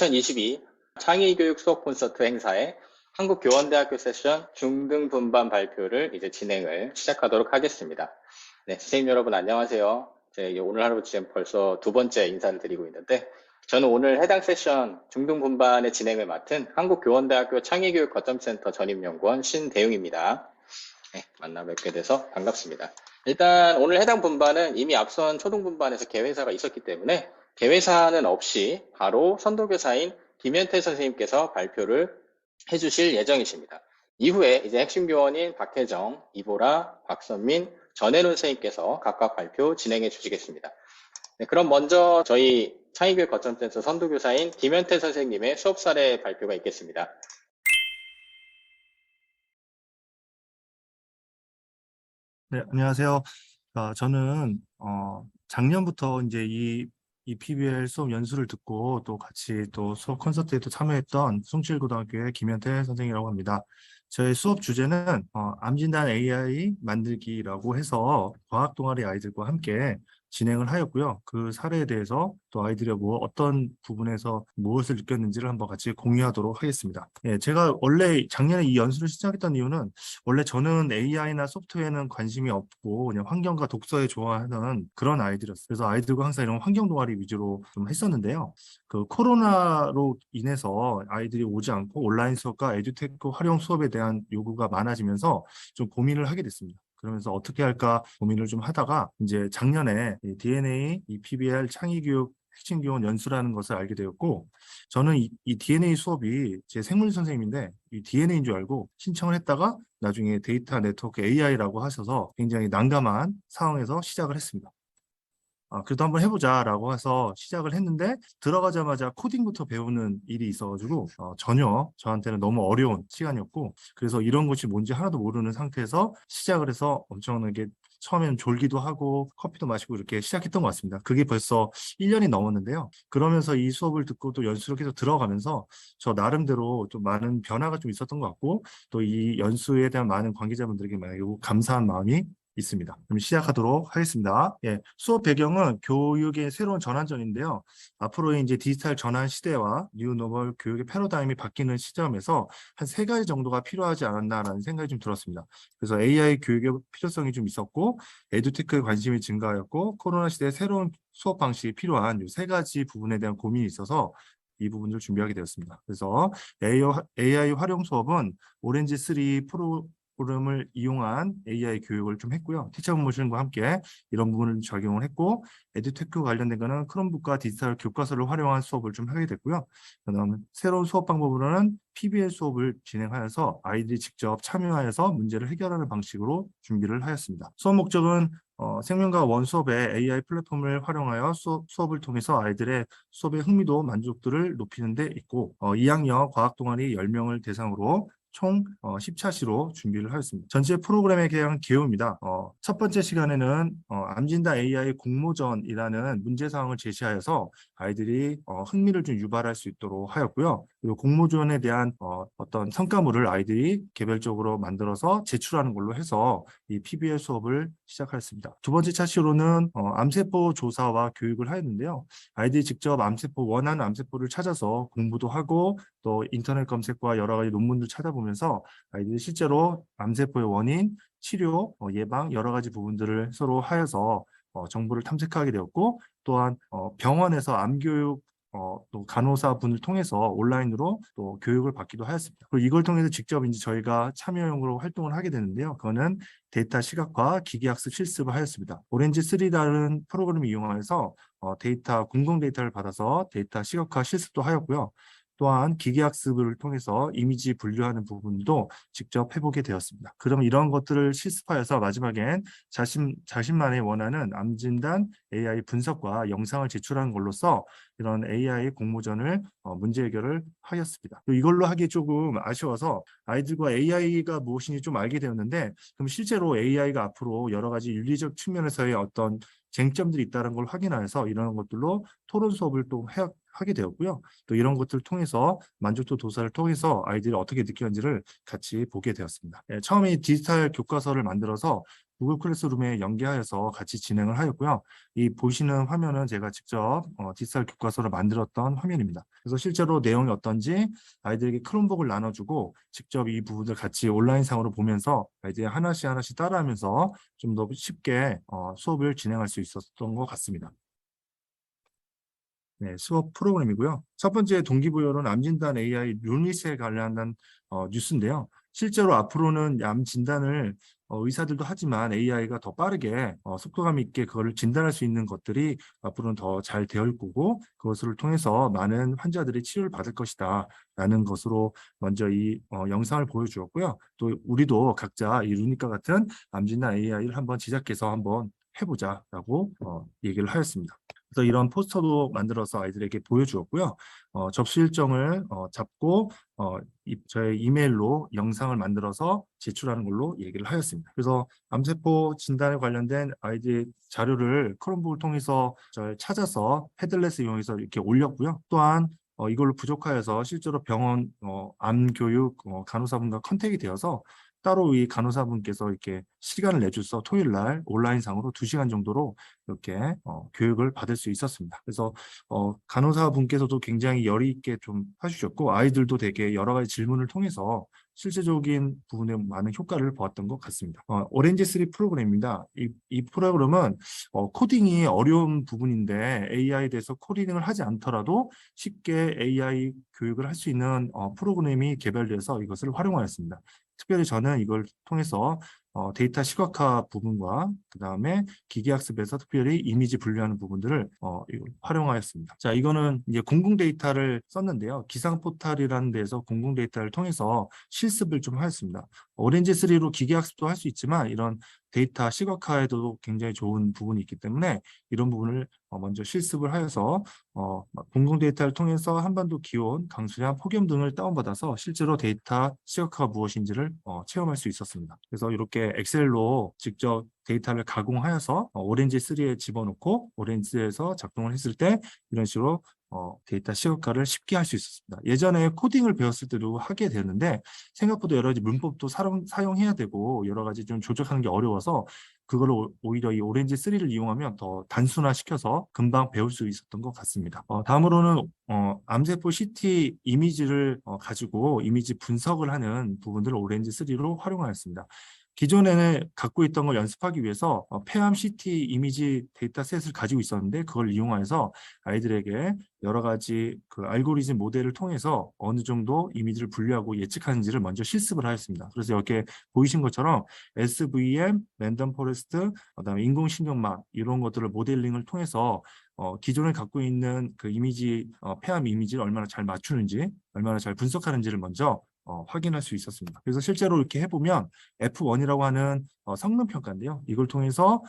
2022 창의교육 수업 콘서트 행사의 한국교원대학교 세션 중등 분반 발표를 이제 진행을 시작하도록 하겠습니다. 네, 선생님 여러분 안녕하세요. 오늘 하루 지금 벌써 두 번째 인사를 드리고 있는데, 저는 오늘 해당 세션 중등 분반의 진행을 맡은 한국교원대학교 창의교육 거점센터 전임연구원 신대웅입니다. 네, 만나 뵙게 돼서 반갑습니다. 일단 오늘 해당 분반은 이미 앞선 초등 분반에서 개회사가 있었기 때문에 개회사는 없이 바로 선도교사인 김현태 선생님께서 발표를 해주실 예정이십니다. 이후에 이제 핵심 교원인 박혜정, 이보라, 박선민, 전혜론 선생님께서 각각 발표 진행해 주시겠습니다. 네, 그럼 먼저 저희 창의교육 거점센터 선도교사인 김현태 선생님의 수업 사례 발표가 있겠습니다. 네, 안녕하세요. 저는 작년부터 이제 이 PBL 수업 연수를 듣고 또 같이 또 수업 콘서트에도 참여했던 숭실고등학교의 김현태 선생이라고 합니다. 저의 수업 주제는 암진단 AI 만들기라고 해서 과학 동아리 아이들과 함께 진행을 하였고요. 그 사례에 대해서 또 아이들이 어떤 부분에서 무엇을 느꼈는지를 한번 같이 공유하도록 하겠습니다. 예, 제가 원래 작년에 이 연수를 시작했던 이유는 원래 저는 AI나 소프트웨어에는 관심이 없고 그냥 환경과 독서에 좋아하는 그런 아이들이었어요. 그래서 아이들과 항상 이런 환경 동아리 위주로 좀 했었는데요. 그 코로나로 인해서 아이들이 오지 않고 온라인 수업과 에듀테크 활용 수업에 대한 요구가 많아지면서 좀 고민을 하게 됐습니다. 그러면서 어떻게 할까 고민을 좀 하다가 이제 작년에 이 DNA, 이 PBL 창의교육 핵심 교원 연수라는 것을 알게 되었고, 저는 이 DNA 수업이 제 생물 선생님인데 이 DNA인 줄 알고 신청을 했다가 나중에 데이터 네트워크 AI라고 하셔서 굉장히 난감한 상황에서 시작을 했습니다. 그래도 한번 해보자라고 해서 시작을 했는데 들어가자마자 코딩부터 배우는 일이 있어가지고 전혀 저한테는 너무 어려운 시간이었고, 그래서 이런 것이 뭔지 하나도 모르는 상태에서 시작을 해서 엄청나게 처음에는 졸기도 하고 커피도 마시고 이렇게 시작했던 것 같습니다. 그게 벌써 1년이 넘었는데요. 그러면서 이 수업을 듣고 또 연수를 계속 들어가면서 저 나름대로 좀 많은 변화가 좀 있었던 것 같고, 또 이 연수에 대한 많은 관계자분들에게 매우 감사한 마음이 있습니다. 그럼 시작하도록 하겠습니다. 예, 수업 배경은 교육의 새로운 전환점인데요. 앞으로의 이제 디지털 전환 시대와 뉴노멀 교육의 패러다임이 바뀌는 시점에서 한 세 가지 정도가 필요하지 않았나라는 생각이 좀 들었습니다. 그래서 AI 교육의 필요성이 좀 있었고, 에듀테크에 관심이 증가하였고, 코로나 시대의 새로운 수업 방식이 필요한 이 세 가지 부분에 대한 고민이 있어서 이 부분을 준비하게 되었습니다. 그래서 AI 활용 수업은 오렌지 3 프로그램을 이용한 AI 교육을 좀 했고요. 티처 모션과 함께 이런 부분을 적용을 했고, 에듀테크 관련된 거는 크롬북과 디지털 교과서를 활용한 수업을 좀 하게 됐고요. 그다음 새로운 수업 방법으로는 PBL 수업을 진행하여서 아이들이 직접 참여하여서 문제를 해결하는 방식으로 준비를 하였습니다. 수업 목적은 생명과학 원 수업에 AI 플랫폼을 활용하여 수업을 통해서 아이들의 수업의 흥미도 만족도를 높이는 데 있고, 2학년 과학 동아리 10명을 대상으로 총 10차시로 준비를 하였습니다. 전체 프로그램에 대한 개요입니다. 첫 번째 시간에는 암진단 AI 공모전이라는 문제사항을 제시하여서 아이들이 흥미를 좀 유발할 수 있도록 하였고요. 그리고 공모전에 대한 어떤 성과물을 아이들이 개별적으로 만들어서 제출하는 걸로 해서 이 PBL 수업을 시작하였습니다. 두 번째 차시로는 암세포 조사와 교육을 하였는데요. 아이들이 직접 원하는 암세포를 찾아서 공부도 하고 또 인터넷 검색과 여러 가지 논문들 찾아보면서 아이들이 실제로 암세포의 원인, 치료, 예방 여러 가지 부분들을 서로 하여서 정보를 탐색하게 되었고, 또한 병원에서 암교육 또 간호사분을 통해서 온라인으로 또 교육을 받기도 하였습니다. 그리고 이걸 통해서 직접 이제 저희가 참여형으로 활동을 하게 되는데요. 그거는 데이터 시각화 기계학습 실습을 하였습니다. 오렌지 3라는 프로그램을 이용해서 공공 데이터를 받아서 데이터 시각화 실습도 하였고요. 또한 기계학습을 통해서 이미지 분류하는 부분도 직접 해보게 되었습니다. 그럼 이런 것들을 실습하여서 마지막엔 자신만의 원하는 암진단 AI 분석과 영상을 제출하는 걸로써 이런 AI 공모전을 문제 해결을 하였습니다. 이걸로 하기 조금 아쉬워서 아이들과 AI가 무엇인지 좀 알게 되었는데, 그럼 실제로 AI가 앞으로 여러 가지 윤리적 측면에서의 어떤 쟁점들이 있다는 걸 확인하여서 이런 것들로 토론 수업을 또 하게 되었고요. 또 이런 것들을 통해서 만족도 조사를 통해서 아이들이 어떻게 느꼈는지를 같이 보게 되었습니다. 처음에 디지털 교과서를 만들어서 구글 클래스룸에 연계하여서 같이 진행을 하였고요. 이 보시는 화면은 제가 직접 디지털 교과서를 만들었던 화면입니다. 그래서 실제로 내용이 어떤지 아이들에게 크롬북을 나눠주고 직접 이 부분을 같이 온라인상으로 보면서 아이들이 하나씩 하나씩 따라하면서 좀 더 쉽게 수업을 진행할 수 있었던 것 같습니다. 네, 수업 프로그램이고요. 첫 번째 동기부여는 암진단 AI 루닛에 관련한 뉴스인데요. 실제로 앞으로는 암 진단을 의사들도 하지만 AI가 더 빠르게 속도감 있게 그걸 진단할 수 있는 것들이 앞으로는 더 잘 되어 거고 그것을 통해서 많은 환자들이 치료를 받을 것이다 라는 것으로 먼저 이 영상을 보여주었고요. 또 우리도 각자 이 루닛과 같은 암 진단 AI를 한번 제작해서 한번 해보자라고 얘기를 하였습니다. 그래서 이런 포스터도 만들어서 아이들에게 보여주었고요. 접수 일정을 잡고 저의 이메일로 영상을 만들어서 제출하는 걸로 얘기를 하였습니다. 그래서 암세포 진단에 관련된 아이들 자료를 크롬북을 통해서 찾아서 패들렛을 이용해서 이렇게 올렸고요. 또한 이걸로 부족하여서 실제로 병원 암교육 간호사분과 컨택이 되어서 따로 이 간호사분께서 이렇게 시간을 내줘서 토요일 날 온라인상으로 2시간 정도로 이렇게 교육을 받을 수 있었습니다. 그래서 간호사분께서도 굉장히 열의 있게 좀 해주셨고 아이들도 되게 여러 가지 질문을 통해서 실제적인 부분에 많은 효과를 보았던 것 같습니다. 오렌지3 프로그램입니다. 이 프로그램은 코딩이 어려운 부분인데 AI에 대해서 코딩을 하지 않더라도 쉽게 AI 교육을 할 수 있는 프로그램이 개발돼서 이것을 활용하였습니다. 특별히 저는 이걸 통해서 데이터 시각화 부분과 그 다음에 기계학습에서 특별히 이미지 분류하는 부분들을 활용하였습니다. 자, 이거는 이제 공공 데이터를 썼는데요. 기상 포탈이라는 데서 공공 데이터를 통해서 실습을 좀 하였습니다. 오렌지3로 기계학습도 할 수 있지만 이런 데이터 시각화에도 굉장히 좋은 부분이 있기 때문에 이런 부분을 먼저 실습을 하여서 공공 데이터를 통해서 한반도 기온, 강수량, 폭염 등을 다운받아서 실제로 데이터 시각화가 무엇인지를 체험할 수 있었습니다. 그래서 이렇게 엑셀로 직접 데이터를 가공하여서 오렌지3에 집어넣고 오렌지에서 작동을 했을 때 이런 식으로 데이터 시각화를 쉽게 할 수 있었습니다. 예전에 코딩을 배웠을 때도 하게 되는데 생각보다 여러 가지 문법도 사용해야 되고 여러 가지 좀 조작하는 게 어려워서 그거를 오히려 이 오렌지3를 이용하면 더 단순화시켜서 금방 배울 수 있었던 것 같습니다. 다음으로는 암세포 CT 이미지를 가지고 이미지 분석을 하는 부분들을 오렌지3로 활용하였습니다. 기존에는 갖고 있던 걸 연습하기 위해서 폐암 CT 이미지 데이터셋을 가지고 있었는데 그걸 이용해서 아이들에게 여러 가지 그 알고리즘 모델을 통해서 어느 정도 이미지를 분류하고 예측하는지를 먼저 실습을 하였습니다. 그래서 이렇게 보이신 것처럼 SVM, 랜덤 포레스트, 그다음에 인공신경막 이런 것들을 모델링을 통해서 기존에 갖고 있는 그 이미지, 폐암 이미지를 얼마나 잘 맞추는지, 얼마나 잘 분석하는지를 먼저 확인할 수 있었습니다. 그래서 실제로 이렇게 해보면 F1이라고 하는 성능 평가인데요. 이걸 통해서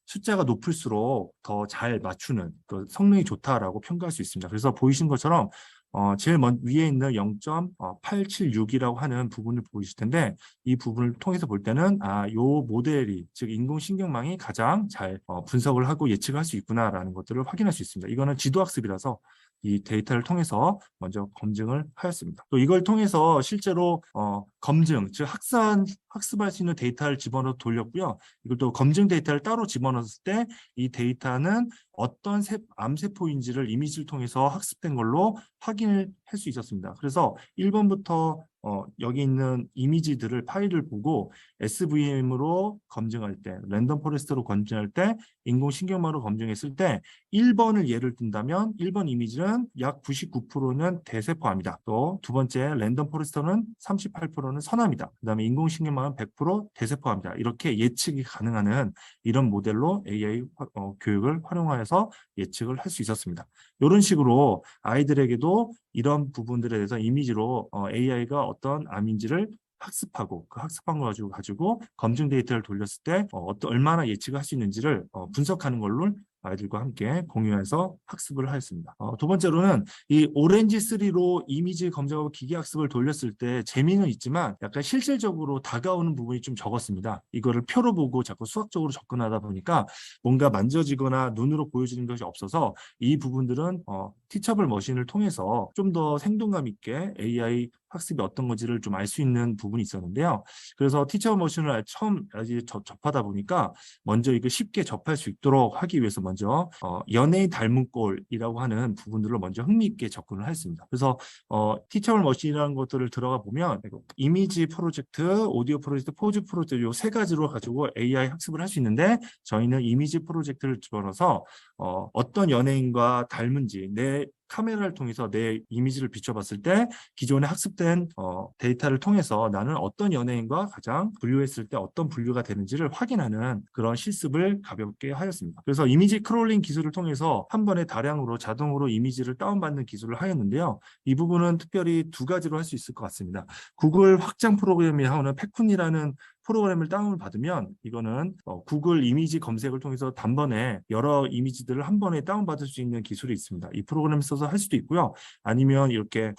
숫자가 높을수록 더 잘 맞추는 그 성능이 좋다라고 평가할 수 있습니다. 그래서 보이신 것처럼 제일 위에 있는 0.876이라고 하는 부분을 보이실 텐데 이 부분을 통해서 볼 때는 이 모델이 즉 인공신경망이 가장 잘 분석을 하고 예측을 할 수 있구나라는 것들을 확인할 수 있습니다. 이거는 지도학습이라서 이 데이터를 통해서 먼저 검증을 하였습니다. 또 이걸 통해서 실제로 검증, 즉 학습할 수 있는 데이터를 집어넣어 돌렸고요. 이걸 또 검증 데이터를 따로 집어넣었을 때 이 데이터는 어떤 암세포인지를 이미지를 통해서 학습된 걸로 확인을 할 수 있었습니다. 그래서 1번부터 여기 있는 이미지들을 파일을 보고 SVM으로 검증할 때, 랜덤 포레스트로 검증할 때, 인공신경망으로 검증했을 때 1번을 예를 든다면 1번 이미지는 약 99%는 대세포암이다. 또 두 번째 랜덤 포레스트는 38%는 선암이다. 그 다음에 인공신경망은 100% 대세포암이다. 이렇게 예측이 가능한 이런 모델로 AI 교육을 활용하여서 예측을 할 수 있었습니다. 이런 식으로 아이들에게도 이런 부분들에 대해서 이미지로 AI가 어떤 암인지를 학습하고 그 학습한 거 가지고 검증 데이터를 돌렸을 때 얼마나 예측을 할 수 있는지를 분석하는 걸로 아이들과 함께 공유해서 학습을 하였습니다. 두 번째로는 이 오렌지3로 이미지 검증하고 기계학습을 돌렸을 때 재미는 있지만 약간 실질적으로 다가오는 부분이 좀 적었습니다. 이거를 표로 보고 자꾸 수학적으로 접근하다 보니까 뭔가 만져지거나 눈으로 보여지는 것이 없어서 이 부분들은 티처블 머신을 통해서 좀 더 생동감 있게 AI 학습이 어떤 건지를 좀 알 수 있는 부분이 있었는데요. 그래서 티처블 머신을 처음 접하다 보니까 먼저 이거 쉽게 접할 수 있도록 하기 위해서 먼저 연예인 닮은 꼴이라고 하는 부분들로 먼저 흥미있게 접근을 했습니다. 그래서 티처블 머신이라는 것들을 들어가 보면 이미지 프로젝트, 오디오 프로젝트, 포즈 프로젝트 요 세 가지로 가지고 AI 학습을 할 수 있는데 저희는 이미지 프로젝트를 집어넣어서 어떤 연예인과 닮은지 내 카메라를 통해서 내 이미지를 비춰봤을 때 기존에 학습된 데이터를 통해서 나는 어떤 연예인과 가장 분류했을 때 어떤 분류가 되는지를 확인하는 그런 실습을 가볍게 하였습니다. 그래서 이미지 크롤링 기술을 통해서 한 번에 다량으로 자동으로 이미지를 다운받는 기술을 하였는데요. 이 부분은 특별히 두 가지로 할 수 있을 것 같습니다. 구글 확장 프로그램이 하는 패쿤이라는 프로그램을 다운을 받으면 이거는 구글 이미지 검색을 통해서 단번에 여러 이미지들을 한 번에 다운받을 수 있는 기술이 있습니다. 이 프로그램을 써서 할 수도 있고요. 아니면 이렇게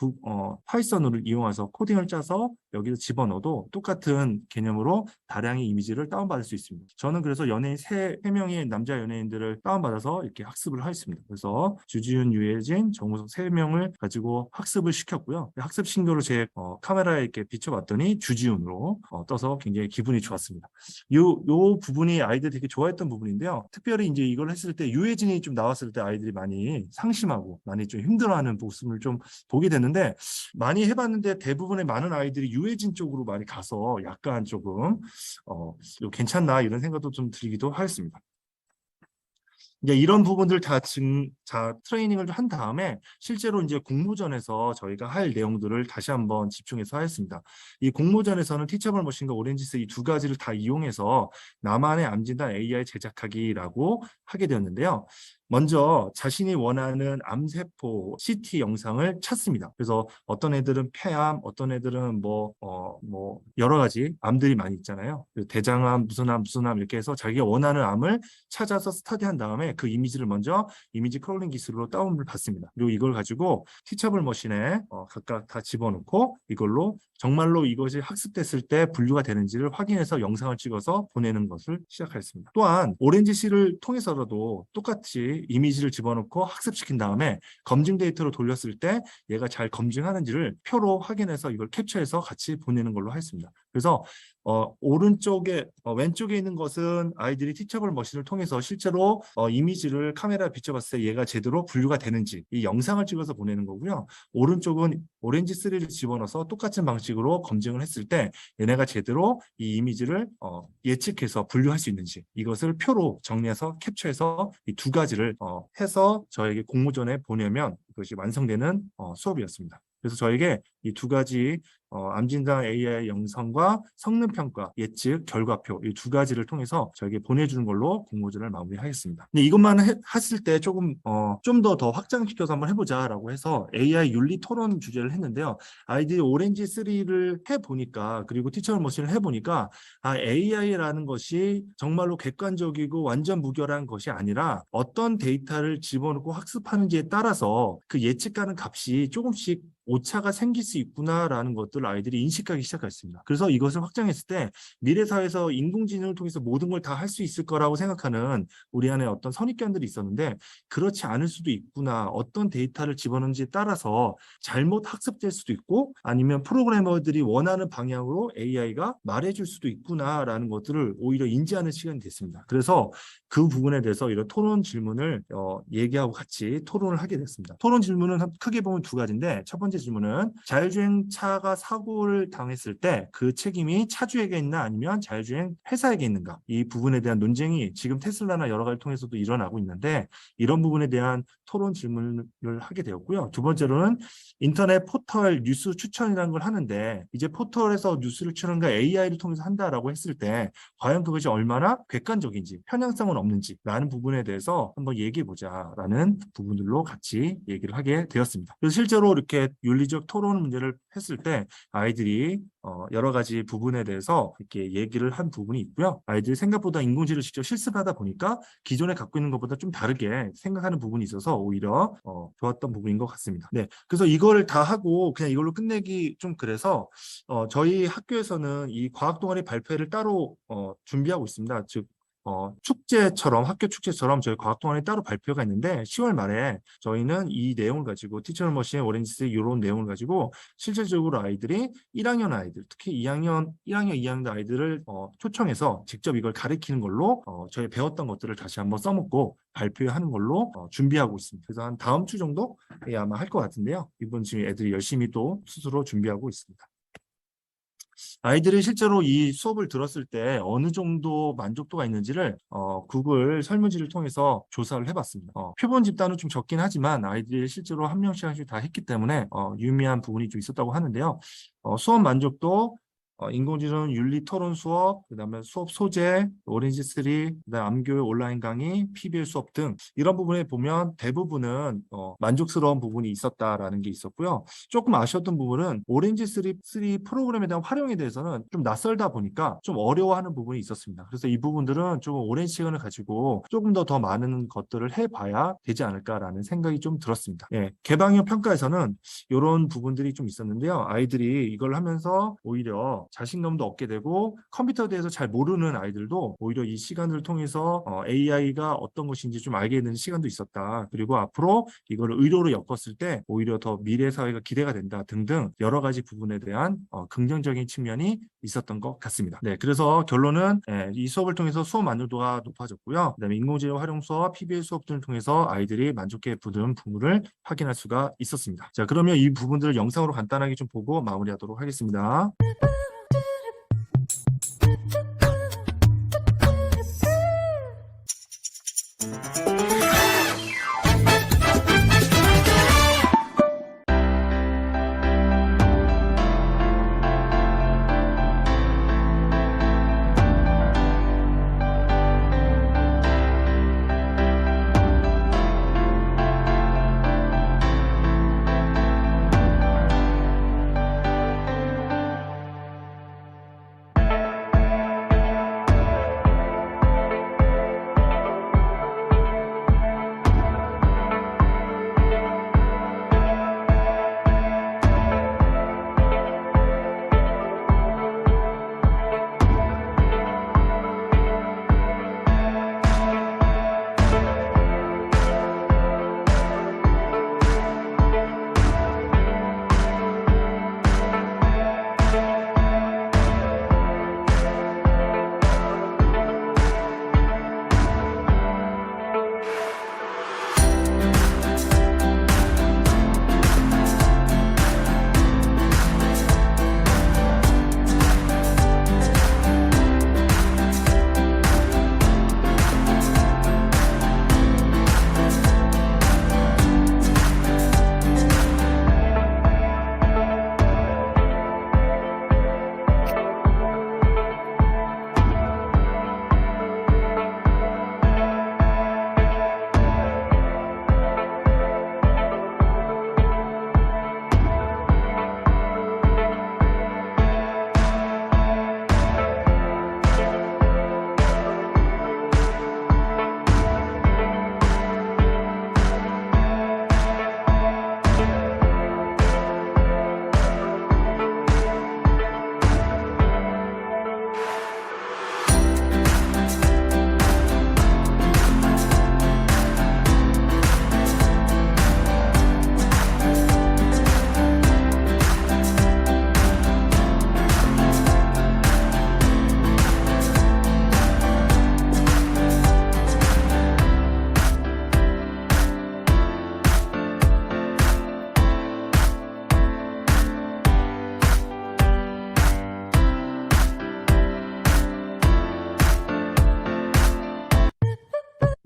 파이썬을 이용해서 코딩을 짜서 여기서 집어넣어도 똑같은 개념으로 다량의 이미지를 다운받을 수 있습니다. 저는 그래서 연예인 세 명의 남자 연예인들을 다운받아서 이렇게 학습을 하였습니다. 그래서 주지훈, 유해진, 정우성 세 명을 가지고 학습을 시켰고요. 학습 신고를 제 카메라에 이렇게 비춰봤더니 주지훈으로 떠서 굉장히 기분이 좋았습니다. 요 부분이 아이들이 되게 좋아했던 부분인데요. 특별히 이제 이걸 했을 때 유해진이 좀 나왔을 때 아이들이 많이 상심하고 많이 좀 힘들어하는 모습을 좀 보게 됐는데 많이 해봤는데 대부분의 많은 아이들이 유해진 쪽으로 많이 가서 약간 조금 이거 괜찮나 이런 생각도 좀 들기도 하였습니다. 이제 이런 부분들 다 트레이닝을 한 다음에 실제로 이제 공모전에서 저희가 할 내용들을 다시 한번 집중해서 하였습니다. 이 공모전에서는 티처블 머신과 오렌지스 이 두 가지를 다 이용해서 나만의 암진단 AI 제작하기라고 하게 되었는데요. 먼저 자신이 원하는 암세포 CT 영상을 찾습니다. 그래서 어떤 애들은 폐암, 어떤 애들은 뭐 여러 가지 암들이 많이 있잖아요. 대장암, 무슨 암 이렇게 해서 자기가 원하는 암을 찾아서 스터디한 다음에 그 이미지를 먼저 이미지 크롤링 기술로 다운을 받습니다. 그리고 이걸 가지고 티처블 머신에 각각 다 집어넣고 이걸로 정말로 이것이 학습됐을 때 분류가 되는지를 확인해서 영상을 찍어서 보내는 것을 시작하였습니다. 또한 오렌지씨를 통해서라도 똑같이 이미지를 집어넣고 학습시킨 다음에 검증 데이터로 돌렸을 때 얘가 잘 검증하는지를 표로 확인해서 이걸 캡처해서 같이 보내는 걸로 하였습니다. 그래서 오른쪽에 왼쪽에 있는 것은 아이들이 티처블 머신을 통해서 실제로 이미지를 카메라에 비춰봤을 때 얘가 제대로 분류가 되는지 이 영상을 찍어서 보내는 거고요. 오른쪽은 오렌지 3를 집어넣어서 똑같은 방식으로 검증을 했을 때 얘네가 제대로 이 이미지를 예측해서 분류할 수 있는지 이것을 표로 정리해서 캡처해서 이 두 가지를 해서 저에게 공모전에 보내면 그것이 완성되는 수업이었습니다. 그래서 저에게 이 두 가지 암진단 AI 영상과 성능평가, 예측, 결과표 이 두 가지를 통해서 저에게 보내주는 걸로 공모전을 마무리하겠습니다. 근데 이것만 했을 때 조금 좀 더 확장시켜서 한번 해보자라고 해서 AI 윤리 토론 주제를 했는데요. 아이들이 오렌지 3를 해보니까 그리고 티처블 머신을 해보니까 AI라는 것이 정말로 객관적이고 완전 무결한 것이 아니라 어떤 데이터를 집어넣고 학습하는지에 따라서 그 예측가는 값이 조금씩 오차가 생길 수 있구나라는 것들을 아이들이 인식하기 시작했습니다. 그래서 이것을 확장했을 때 미래 사회에서 인공지능을 통해서 모든 걸 다 할 수 있을 거라고 생각하는 우리 안에 어떤 선입견들이 있었는데 그렇지 않을 수도 있구나. 어떤 데이터를 집어넣는지에 따라서 잘못 학습될 수도 있고 아니면 프로그래머들이 원하는 방향으로 AI가 말해줄 수도 있구나라는 것들을 오히려 인지하는 시간이 됐습니다. 그래서 그 부분에 대해서 이런 토론 질문을 얘기하고 같이 토론을 하게 됐습니다. 토론 질문은 크게 보면 두 가지인데 첫 번째 질문은 자율주행차가 사고를 당했을 때 그 책임이 차주에게 있나 아니면 자율주행 회사에게 있는가 이 부분에 대한 논쟁이 지금 테슬라나 여러 가지를 통해서도 일어나고 있는데 이런 부분에 대한 토론 질문을 하게 되었고요. 두 번째로는 인터넷 포털 뉴스 추천이라는 걸 하는데 이제 포털에서 뉴스를 추천한 거 AI를 통해서 한다라고 했을 때 과연 그것이 얼마나 객관적인지 편향성은 없는지 라는 부분에 대해서 한번 얘기해 보자라는 부분들로 같이 얘기를 하게 되었습니다. 그래서 실제로 이렇게 윤리적 토론 문제를 했을 때 아이들이 여러 가지 부분에 대해서 이렇게 얘기를 한 부분이 있고요. 아이들이 생각보다 인공지능을 직접 실습하다 보니까 기존에 갖고 있는 것보다 좀 다르게 생각하는 부분이 있어서 오히려 좋았던 부분인 것 같습니다. 네, 그래서 이거를 다 하고 그냥 이걸로 끝내기 좀 그래서 저희 학교에서는 이 과학 동아리 발표회를 따로 준비하고 있습니다. 즉 축제처럼 학교 축제처럼 저희 과학동아리 따로 발표가 있는데 10월 말에 저희는 이 내용을 가지고 티처널머신, 오렌지스 이런 내용을 가지고 실질적으로 아이들이 1학년 아이들, 특히 1학년, 2학년 아이들을 초청해서 직접 이걸 가르치는 걸로 저희 배웠던 것들을 다시 한번 써먹고 발표하는 걸로 준비하고 있습니다. 그래서 한 다음 주 정도에 아마 할 것 같은데요. 이번 지금 애들이 열심히 또 스스로 준비하고 있습니다. 아이들이 실제로 이 수업을 들었을 때 어느 정도 만족도가 있는지를 구글 설문지를 통해서 조사를 해봤습니다. 표본 집단은 좀 적긴 하지만 아이들이 실제로 한 명씩 한 명씩 다 했기 때문에 유의미한 부분이 좀 있었다고 하는데요. 수업 만족도 인공지능 윤리 토론 수업, 그다음에 수업 소재, 오렌지3, 그다음 암교육 온라인 강의, PBL 수업 등 이런 부분에 보면 대부분은 만족스러운 부분이 있었다라는 게 있었고요. 조금 아쉬웠던 부분은 오렌지3 프로그램에 대한 활용에 대해서는 좀 낯설다 보니까 좀 어려워하는 부분이 있었습니다. 그래서 이 부분들은 조금 오랜 시간을 가지고 조금 더 많은 것들을 해봐야 되지 않을까라는 생각이 좀 들었습니다. 예, 개방형 평가에서는 이런 부분들이 좀 있었는데요. 아이들이 이걸 하면서 오히려 자신감도 얻게 되고 컴퓨터에 대해서 잘 모르는 아이들도 오히려 이 시간을 통해서 AI가 어떤 것인지 좀 알게 되는 시간도 있었다. 그리고 앞으로 이걸 의료로 엮었을 때 오히려 더 미래 사회가 기대가 된다 등등 여러 가지 부분에 대한 긍정적인 측면이 있었던 것 같습니다. 네, 그래서 결론은 이 수업을 통해서 수업 만족도가 높아졌고요. 그다음에 인공지능 활용 수업, PBL 수업 등을 통해서 아이들이 만족해 보는 부분을 확인할 수가 있었습니다. 자, 그러면 이 부분들을 영상으로 간단하게 좀 보고 마무리하도록 하겠습니다.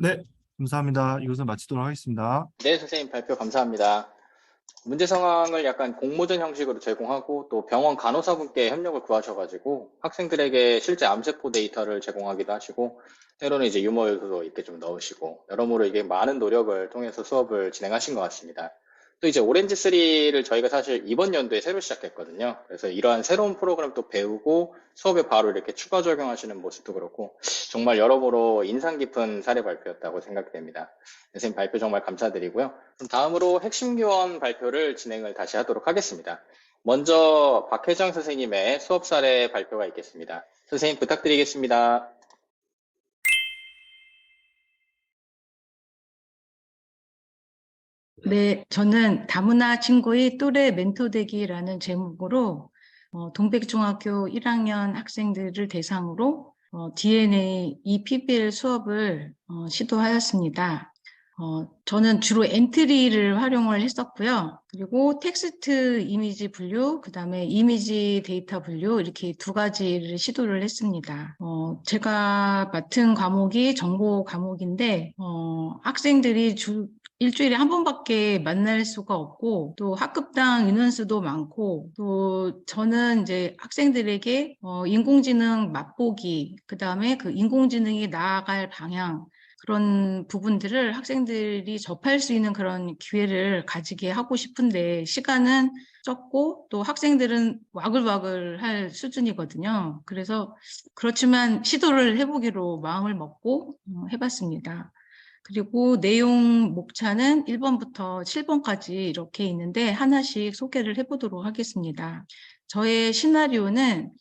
네, 감사합니다. 이것을 마치도록 하겠습니다. 네, 선생님 발표 감사합니다. 문제 상황을 약간 공모전 형식으로 제공하고 또 병원 간호사분께 협력을 구하셔가지고 학생들에게 실제 암세포 데이터를 제공하기도 하시고 때로는 이제 유머 요소도 이렇게 좀 넣으시고 여러모로 이게 많은 노력을 통해서 수업을 진행하신 것 같습니다. 또 이제 오렌지3를 저희가 사실 이번 연도에 새로 시작했거든요. 그래서 이러한 새로운 프로그램 또 배우고 수업에 바로 이렇게 추가 적용하시는 모습도 그렇고 정말 여러모로 인상 깊은 사례 발표였다고 생각이 됩니다. 선생님 발표 정말 감사드리고요. 그럼 다음으로 핵심 교원 발표를 진행을 다시 하도록 하겠습니다. 먼저 박혜정 선생님의 수업 사례 발표가 있겠습니다. 선생님 부탁드리겠습니다. 네, 저는 다문화 친구의 또래 멘토 되기라는 제목으로 동백중학교 1학년 학생들을 대상으로 DNA PBL 수업을 시도하였습니다. 저는 주로 엔트리를 활용을 했었고요. 그리고 텍스트 이미지 분류, 그 다음에 이미지 데이터 분류 이렇게 두 가지를 시도를 했습니다. 제가 맡은 과목이 정보 과목인데 학생들이 일주일에 한 번밖에 만날 수가 없고 또 학급당 인원수도 많고 또 저는 이제 학생들에게 인공지능 맛보기, 그 다음에 그 인공지능이 나아갈 방향 그런 부분들을 학생들이 접할 수 있는 그런 기회를 가지게 하고 싶은데 시간은 적고 또 학생들은 와글와글 할 수준이거든요. 그래서 그렇지만 시도를 해보기로 마음을 먹고 해봤습니다. 그리고 내용 목차는 1번부터 7번까지 이렇게 있는데 하나씩 소개를 해보도록 하겠습니다. 저의 시나리오는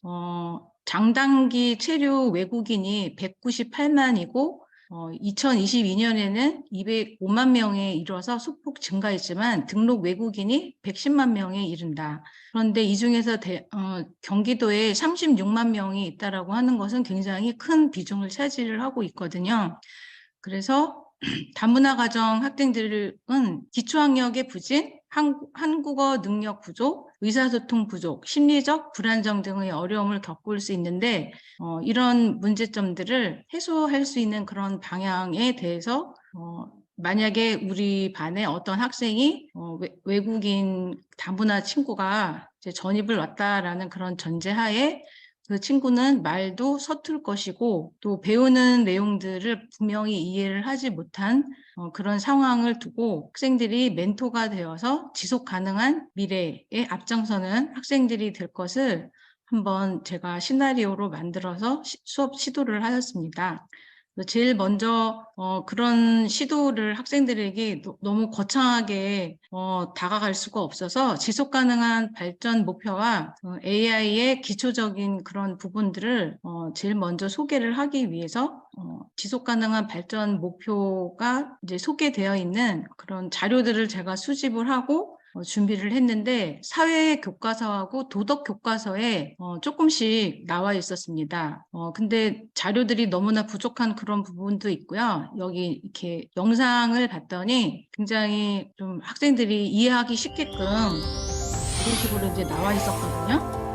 장단기 체류 외국인이 198만이고 2022년에는 205만 명에 이르러서 소폭 증가했지만 등록 외국인이 110만 명에 이른다. 그런데 이 중에서 경기도에 36만 명이 있다라고 하는 것은 굉장히 큰 비중을 차지를 하고 있거든요. 그래서 다문화 가정 학생들은 기초학력의 부진, 한국어 능력 부족, 의사소통 부족, 심리적 불안정 등의 어려움을 겪을 수 있는데 이런 문제점들을 해소할 수 있는 그런 방향에 대해서 만약에 우리 반에 어떤 학생이 외국인 다문화 친구가 이제 전입을 왔다라는 그런 전제하에 그 친구는 말도 서툴 것이고 또 배우는 내용들을 분명히 이해를 하지 못한 그런 상황을 두고 학생들이 멘토가 되어서 지속 가능한 미래에 앞장서는 학생들이 될 것을 한번 제가 시나리오로 만들어서 수업 시도를 하였습니다. 제일 먼저 그런 시도를 학생들에게 너무 거창하게 다가갈 수가 없어서 지속 가능한 발전 목표와 AI의 기초적인 그런 부분들을 제일 먼저 소개를 하기 위해서 지속 가능한 발전 목표가 이제 소개되어 있는 그런 자료들을 제가 수집을 하고 준비를 했는데 사회 교과서하고 도덕 교과서에 조금씩 나와 있었습니다. 근데 자료들이 너무나 부족한 그런 부분도 있고요. 여기 이렇게 영상을 봤더니 굉장히 좀 학생들이 이해하기 쉽게끔 이런 식으로 이제 나와 있었거든요.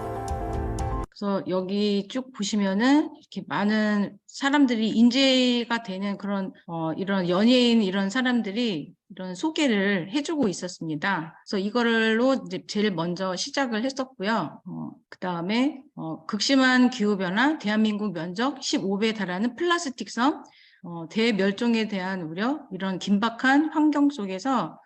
그래서 여기 쭉 보시면은 이렇게 많은 사람들이 인재가 되는 그런 이런 연예인 이런 사람들이 이런 소개를 해주고 있었습니다. 그래서 이걸로 이제 제일 먼저 시작을 했었고요. 그 다음에 극심한 기후변화, 대한민국 면적 15배에 달하는 플라스틱 섬, 대멸종에 대한 우려, 이런 긴박한 환경 속에서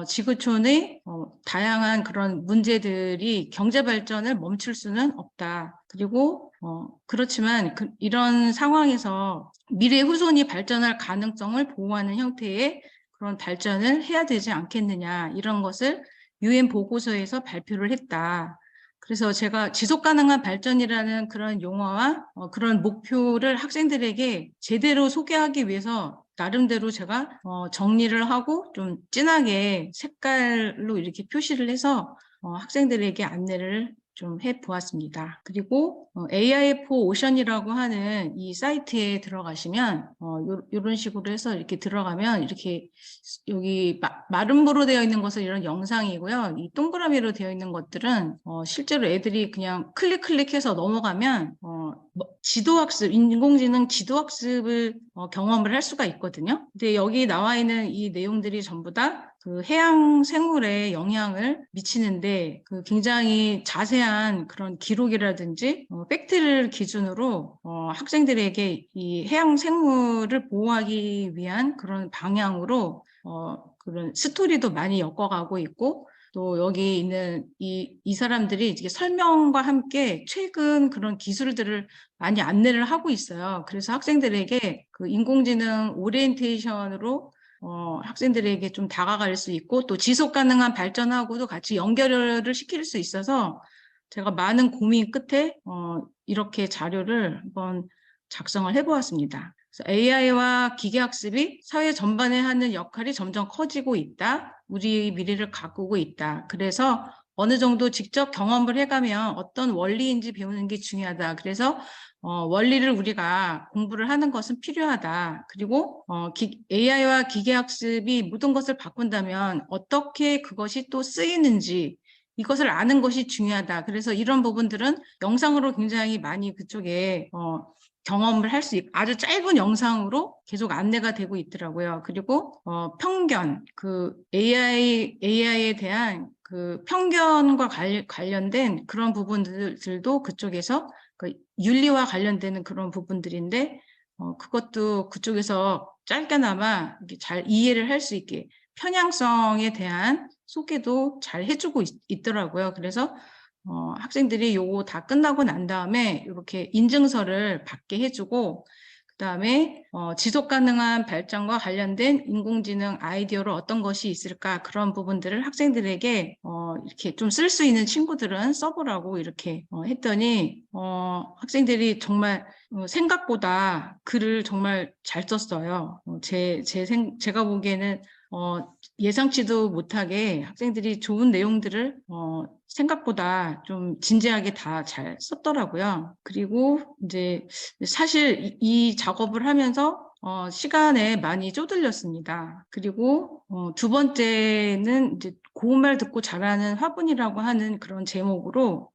지구촌의 다양한 그런 문제들이 경제 발전을 멈출 수는 없다. 그리고 그렇지만 이런 상황에서 미래 후손이 발전할 가능성을 보호하는 형태의 그런 발전을 해야 되지 않겠느냐, 이런 것을 UN 보고서에서 발표를 했다. 그래서 제가 지속 가능한 발전이라는 그런 용어와 그런 목표를 학생들에게 제대로 소개하기 위해서 나름대로 제가 정리를 하고 좀 진하게 색깔로 이렇게 표시를 해서 학생들에게 안내를 좀 해보았습니다. 그리고 AI4 오션이라고 하는 이 사이트에 들어가시면 이런 식으로 해서 이렇게 들어가면 이렇게 여기 마름모로 되어 있는 것은 이런 영상이고요. 이 동그라미로 되어 있는 것들은 실제로 애들이 그냥 클릭해서 넘어가면 지도학습, 인공지능 지도학습을 경험을 할 수가 있거든요. 근데 여기 나와 있는 이 내용들이 전부 다 그 해양 생물에 영향을 미치는데 그 굉장히 자세한 그런 기록이라든지 팩트를 기준으로 학생들에게 이 해양 생물을 보호하기 위한 그런 방향으로 그런 스토리도 많이 엮어가고 있고 또 여기 있는 이 사람들이 이제 설명과 함께 최근 그런 기술들을 많이 안내를 하고 있어요. 그래서 학생들에게 그 인공지능 오리엔테이션으로 학생들에게 좀 다가갈 수 있고 또 지속 가능한 발전하고도 같이 연결을 시킬 수 있어서 제가 많은 고민 끝에 이렇게 자료를 한번 작성을 해보았습니다. AI와 기계학습이 사회 전반에 하는 역할이 점점 커지고 있다. 우리의 미래를 가꾸고 있다. 그래서 어느 정도 직접 경험을 해가면 어떤 원리인지 배우는 게 중요하다. 그래서 원리를 우리가 공부를 하는 것은 필요하다. 그리고 AI와 기계학습이 모든 것을 바꾼다면 어떻게 그것이 또 쓰이는지 이것을 아는 것이 중요하다. 그래서 이런 부분들은 영상으로 굉장히 많이 그쪽에 경험을 할 수 있고 아주 짧은 영상으로 계속 안내가 되고 있더라고요. 그리고 편견, 그 AI에 대한 그 편견과 관련된 그런 부분들도 그쪽에서 그 윤리와 관련되는 그런 부분들인데 그것도 그쪽에서 짧게나마 잘 이해를 할 수 있게 편향성에 대한 소개도 잘 해주고 있더라고요. 그래서 학생들이 요거 다 끝나고 난 다음에 이렇게 인증서를 받게 해주고 그다음에 지속 가능한 발전과 관련된 인공지능 아이디어로 어떤 것이 있을까 그런 부분들을 학생들에게 이렇게 좀 쓸 수 있는 친구들은 써보라고 이렇게 했더니 학생들이 정말 생각보다 글을 정말 잘 썼어요. 제가 보기에는 예상치도 못하게 학생들이 좋은 내용들을 생각보다 좀 진지하게 다 잘 썼더라고요. 그리고 이제 사실 이 작업을 하면서 시간에 많이 쪼들렸습니다. 그리고 두 번째는 이제 고운말 듣고 잘하는 화분이라고 하는 그런 제목으로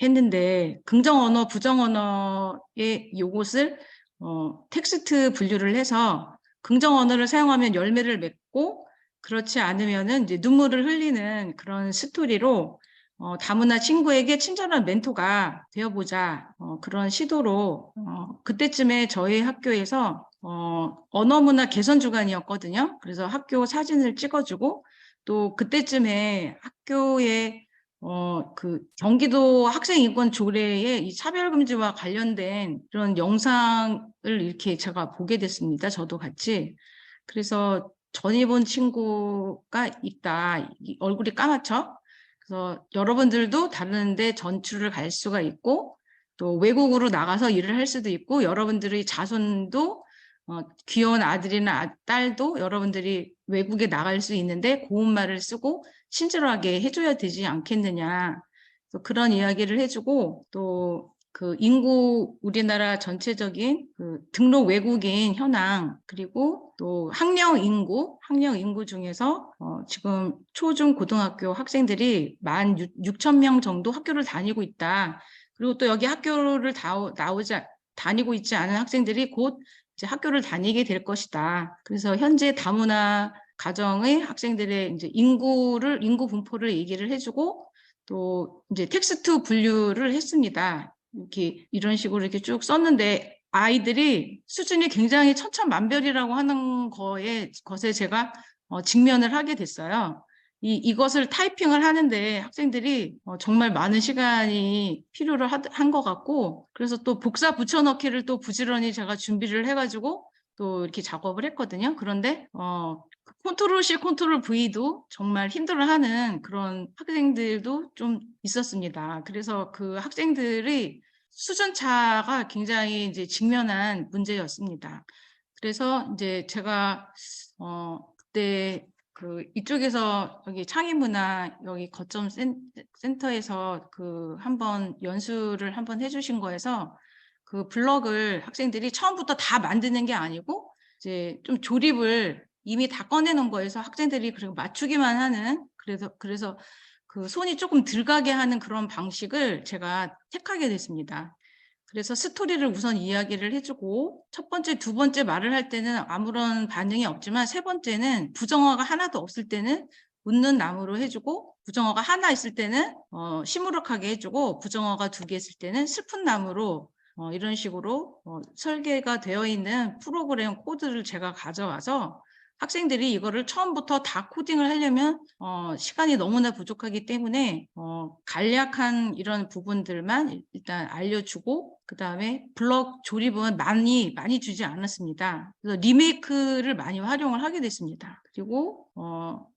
했는데 긍정 언어, 부정 언어의 요것을 텍스트 분류를 해서 긍정 언어를 사용하면 열매를 맺고 그렇지 않으면은 이제 눈물을 흘리는 그런 스토리로 다문화 친구에게 친절한 멘토가 되어보자 그런 시도로 그때쯤에 저희 학교에서 언어문화 개선 주간이었거든요. 그래서 학교 사진을 찍어주고 또 그때쯤에 학교에 그 경기도 학생인권 조례의 이 차별금지와 관련된 그런 영상을 이렇게 제가 보게 됐습니다. 저도 같이. 그래서 전이 본 친구가 있다. 얼굴이 까맣죠? 그래서 여러분들도 다른데 전출을 갈 수가 있고 또 외국으로 나가서 일을 할 수도 있고 여러분들의 자손도 귀여운 아들이나 딸도 여러분들이 외국에 나갈 수 있는데 고운말을 쓰고 친절하게 해줘야 되지 않겠느냐. 그런 이야기를 해주고 또 그 우리나라 전체적인 그 등록 외국인 현황 그리고 또 학령 인구 중에서 지금 초중 고등학교 학생들이 16,000명 정도 학교를 다니고 있다. 그리고 또 여기 학교를 다니고 있지 않은 학생들이 곧 이제 학교를 다니게 될 것이다. 그래서 현재 다문화 가정의 학생들의 이제 인구 분포를 얘기를 해주고 또 이제 텍스트 분류를 했습니다. 이런 식으로 이렇게 쭉 썼는데 아이들이 수준이 굉장히 천차만별이라고 하는 것에 제가 직면을 하게 됐어요. 이것을 타이핑을 하는데 학생들이 정말 많은 시간이 필요로 한 것 같고 그래서 또 복사 붙여넣기를 또 부지런히 제가 준비를 해가지고 또 이렇게 작업을 했거든요. 그런데 컨트롤 C, 컨트롤 V도 정말 힘들어하는 그런 학생들도 좀 있었습니다. 그래서 그 학생들의 수준 차가 굉장히 이제 직면한 문제였습니다. 그래서 이제 제가 그때 그 이쪽에서 여기 창의문화 여기 거점 센터에서 그 한번 연수를 한번 해주신 거에서 그 블럭을 학생들이 처음부터 다 만드는 게 아니고 이제 좀 조립을 이미 다 꺼내놓은 거에서 학생들이 그리고 맞추기만 하는 그래서 그 손이 조금 덜 가게 하는 그런 방식을 제가 택하게 됐습니다. 그래서 스토리를 우선 이야기를 해주고 첫 번째, 두 번째 말을 할 때는 아무런 반응이 없지만 세 번째는 부정어가 하나도 없을 때는 웃는 나무로 해주고 부정어가 하나 있을 때는 시무룩하게 해주고 부정어가 2개 있을 때는 슬픈 나무로 이런 식으로 설계가 되어 있는 프로그램 코드를 제가 가져와서 학생들이 이거를 처음부터 다 코딩을 하려면 시간이 너무나 부족하기 때문에 간략한 이런 부분들만 일단 알려주고 그 다음에 블럭 조립은 많이 주지 않았습니다. 그래서 리메이크를 많이 활용을 하게 됐습니다. 그리고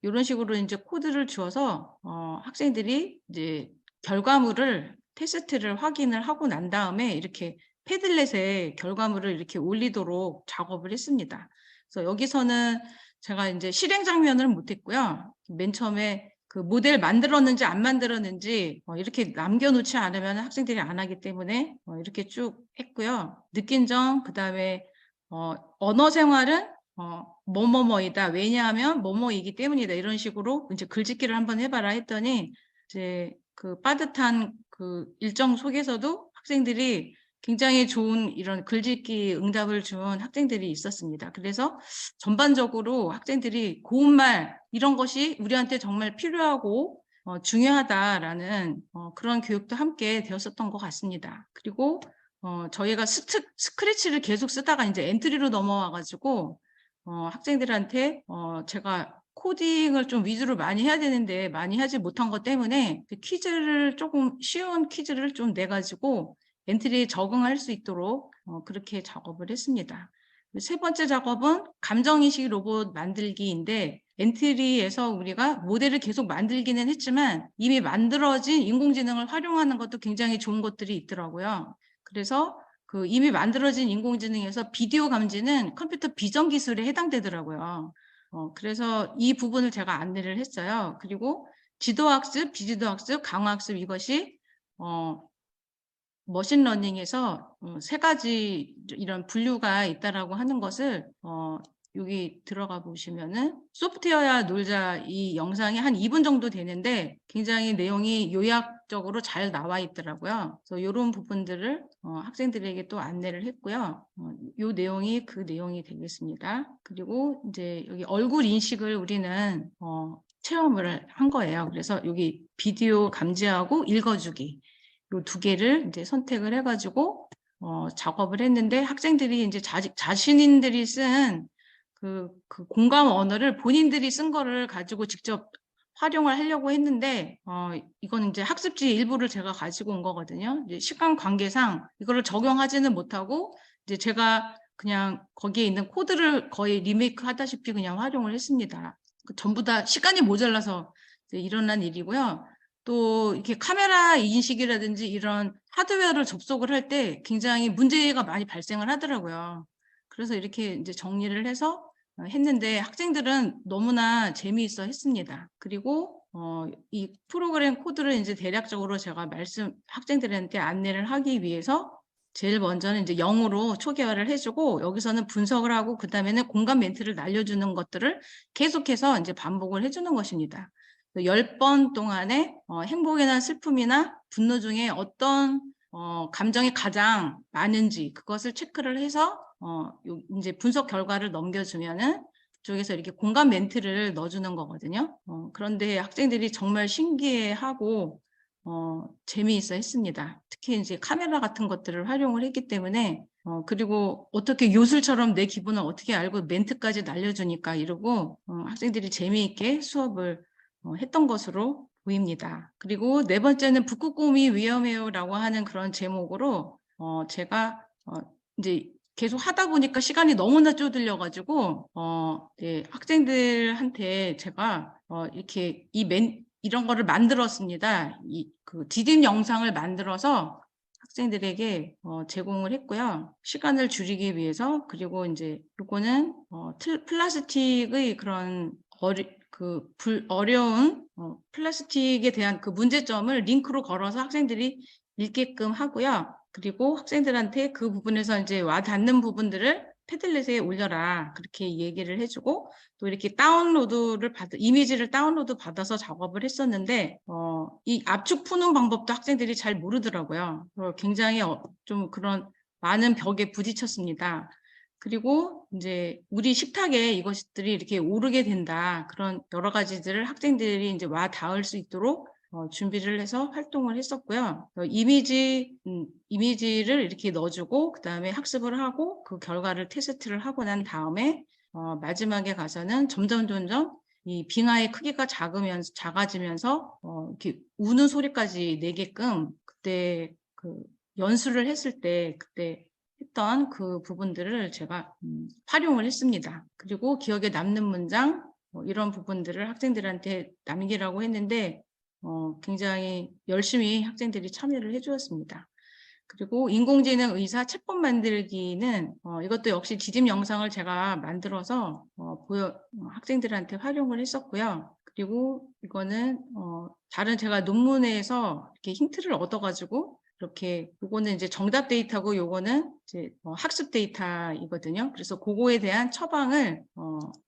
이런 식으로 이제 코드를 주어서 학생들이 이제 결과물을 테스트를 확인을 하고 난 다음에 이렇게 패들렛에 결과물을 이렇게 올리도록 작업을 했습니다. 그래서 여기서는 제가 이제 실행 장면을 못했고요. 맨 처음에 그 모델 만들었는지 안 만들었는지 이렇게 남겨놓지 않으면 학생들이 안 하기 때문에 이렇게 쭉 했고요. 느낀 점, 그 다음에 언어 생활은 뭐뭐뭐이다. 왜냐하면 뭐뭐이기 때문이다. 이런 식으로 이제 글짓기를 한번 해봐라 했더니 이제 그 빠듯한 그 일정 속에서도 학생들이 굉장히 좋은 이런 글짓기 응답을 준 학생들이 있었습니다. 그래서 전반적으로 학생들이 고운말 이런 것이 우리한테 정말 필요하고 중요하다라는 그런 교육도 함께 되었었던 것 같습니다. 그리고 저희가 스크래치를 계속 쓰다가 이제 엔트리로 넘어와가지고 학생들한테 제가 코딩을 좀 위주로 많이 해야 되는데 많이 하지 못한 것 때문에 그 퀴즈를 조금 쉬운 퀴즈를 좀 내가지고 엔트리에 적응할 수 있도록 그렇게 작업을 했습니다. 세 번째 작업은 감정인식 로봇 만들기인데 엔트리에서 우리가 모델을 계속 만들기는 했지만 이미 만들어진 인공지능을 활용하는 것도 굉장히 좋은 것들이 있더라고요. 그래서 그 이미 만들어진 인공지능에서 비디오 감지는 컴퓨터 비전 기술에 해당되더라고요. 그래서 이 부분을 제가 안내를 했어요. 그리고 지도학습, 비지도학습, 강화학습 이것이 머신러닝에서 세 가지 이런 분류가 있다라고 하는 것을 여기 들어가 보시면은 소프트웨어야 놀자 이 영상이 한 2분 정도 되는데 굉장히 내용이 요약적으로 잘 나와 있더라고요. 그래서 이런 부분들을 학생들에게 또 안내를 했고요. 이 내용이 그 내용이 되겠습니다. 그리고 이제 여기 얼굴 인식을 우리는 체험을 한 거예요. 그래서 여기 비디오 감지하고 읽어주기 이 두 개를 이제 선택을 해가지고 작업을 했는데 학생들이 이제 자신들이 쓴 그 공감 언어를 본인들이 쓴 거를 가지고 직접 활용을 하려고 했는데 이건 이제 학습지 일부를 제가 가지고 온 거거든요. 이제 시간 관계상 이거를 적용하지는 못하고 이제 제가 그냥 거기에 있는 코드를 거의 리메이크 하다시피 그냥 활용을 했습니다. 전부 다 시간이 모자라서 일어난 일이고요. 또 이렇게 카메라 인식이라든지 이런 하드웨어를 접속을 할 때 굉장히 문제가 많이 발생을 하더라고요. 그래서 이렇게 이제 정리를 해서 했는데 학생들은 너무나 재미있어 했습니다. 그리고 이 프로그램 코드를 이제 대략적으로 제가 학생들한테 안내를 하기 위해서 제일 먼저는 이제 0으로 초기화를 해주고 여기서는 분석을 하고 그 다음에는 공감 멘트를 날려주는 것들을 계속해서 이제 반복을 해주는 것입니다. 10번 동안에 행복이나 슬픔이나 분노 중에 어떤 감정이 가장 많은지 그것을 체크를 해서 이제 분석 결과를 넘겨주면은 그쪽에서 이렇게 공감 멘트를 넣어주는 거거든요. 그런데 학생들이 정말 신기해하고 재미있어 했습니다. 특히 이제 카메라 같은 것들을 활용을 했기 때문에 그리고 어떻게 요술처럼 내 기분을 어떻게 알고 멘트까지 날려주니까 이러고 학생들이 재미있게 수업을 했던 것으로 보입니다. 그리고 네 번째는 북극곰이 위험해요라고 하는 그런 제목으로 제가 이제 계속 하다 보니까 시간이 너무나 쪼들려가지고 네, 학생들한테 제가 이렇게 이런 거를 만들었습니다. 그 디딤 영상을 만들어서 학생들에게 제공을 했고요. 시간을 줄이기 위해서. 그리고 이제 요거는 플라스틱의 그런 어려운 플라스틱에 대한 그 문제점을 링크로 걸어서 학생들이 읽게끔 하고요. 그리고 학생들한테 그 부분에서 이제 와 닿는 부분들을 패들렛에 올려라. 그렇게 얘기를 해주고 또 이렇게 이미지를 다운로드 받아서 작업을 했었는데 이 압축 푸는 방법도 학생들이 잘 모르더라고요. 굉장히 좀 그런 많은 벽에 부딪혔습니다. 그리고 이제 우리 식탁에 이것들이 이렇게 오르게 된다. 그런 여러 가지들을 학생들이 이제 와 닿을 수 있도록 준비를 해서 활동을 했었고요. 이미지를 이렇게 넣어주고 그 다음에 학습을 하고 그 결과를 테스트를 하고 난 다음에 마지막에 가서는 점점 이 빙하의 크기가 작아지면서 이렇게 우는 소리까지 내게끔 그때 그 연수를 했을 때 그때 했던 그 부분들을 제가 활용을 했습니다. 그리고 기억에 남는 문장 이런 부분들을 학생들한테 남기라고 했는데 굉장히 열심히 학생들이 참여를 해주었습니다. 그리고 인공지능 의사 챗봇 만들기는 이것도 역시 지집 영상을 제가 만들어서 학생들한테 활용을 했었고요. 그리고 이거는 다른 제가 논문에서 이렇게 힌트를 얻어가지고 이렇게 요거는 이제 정답 데이터고 요거는 이제 학습 데이터이거든요. 그래서 그거에 대한 처방을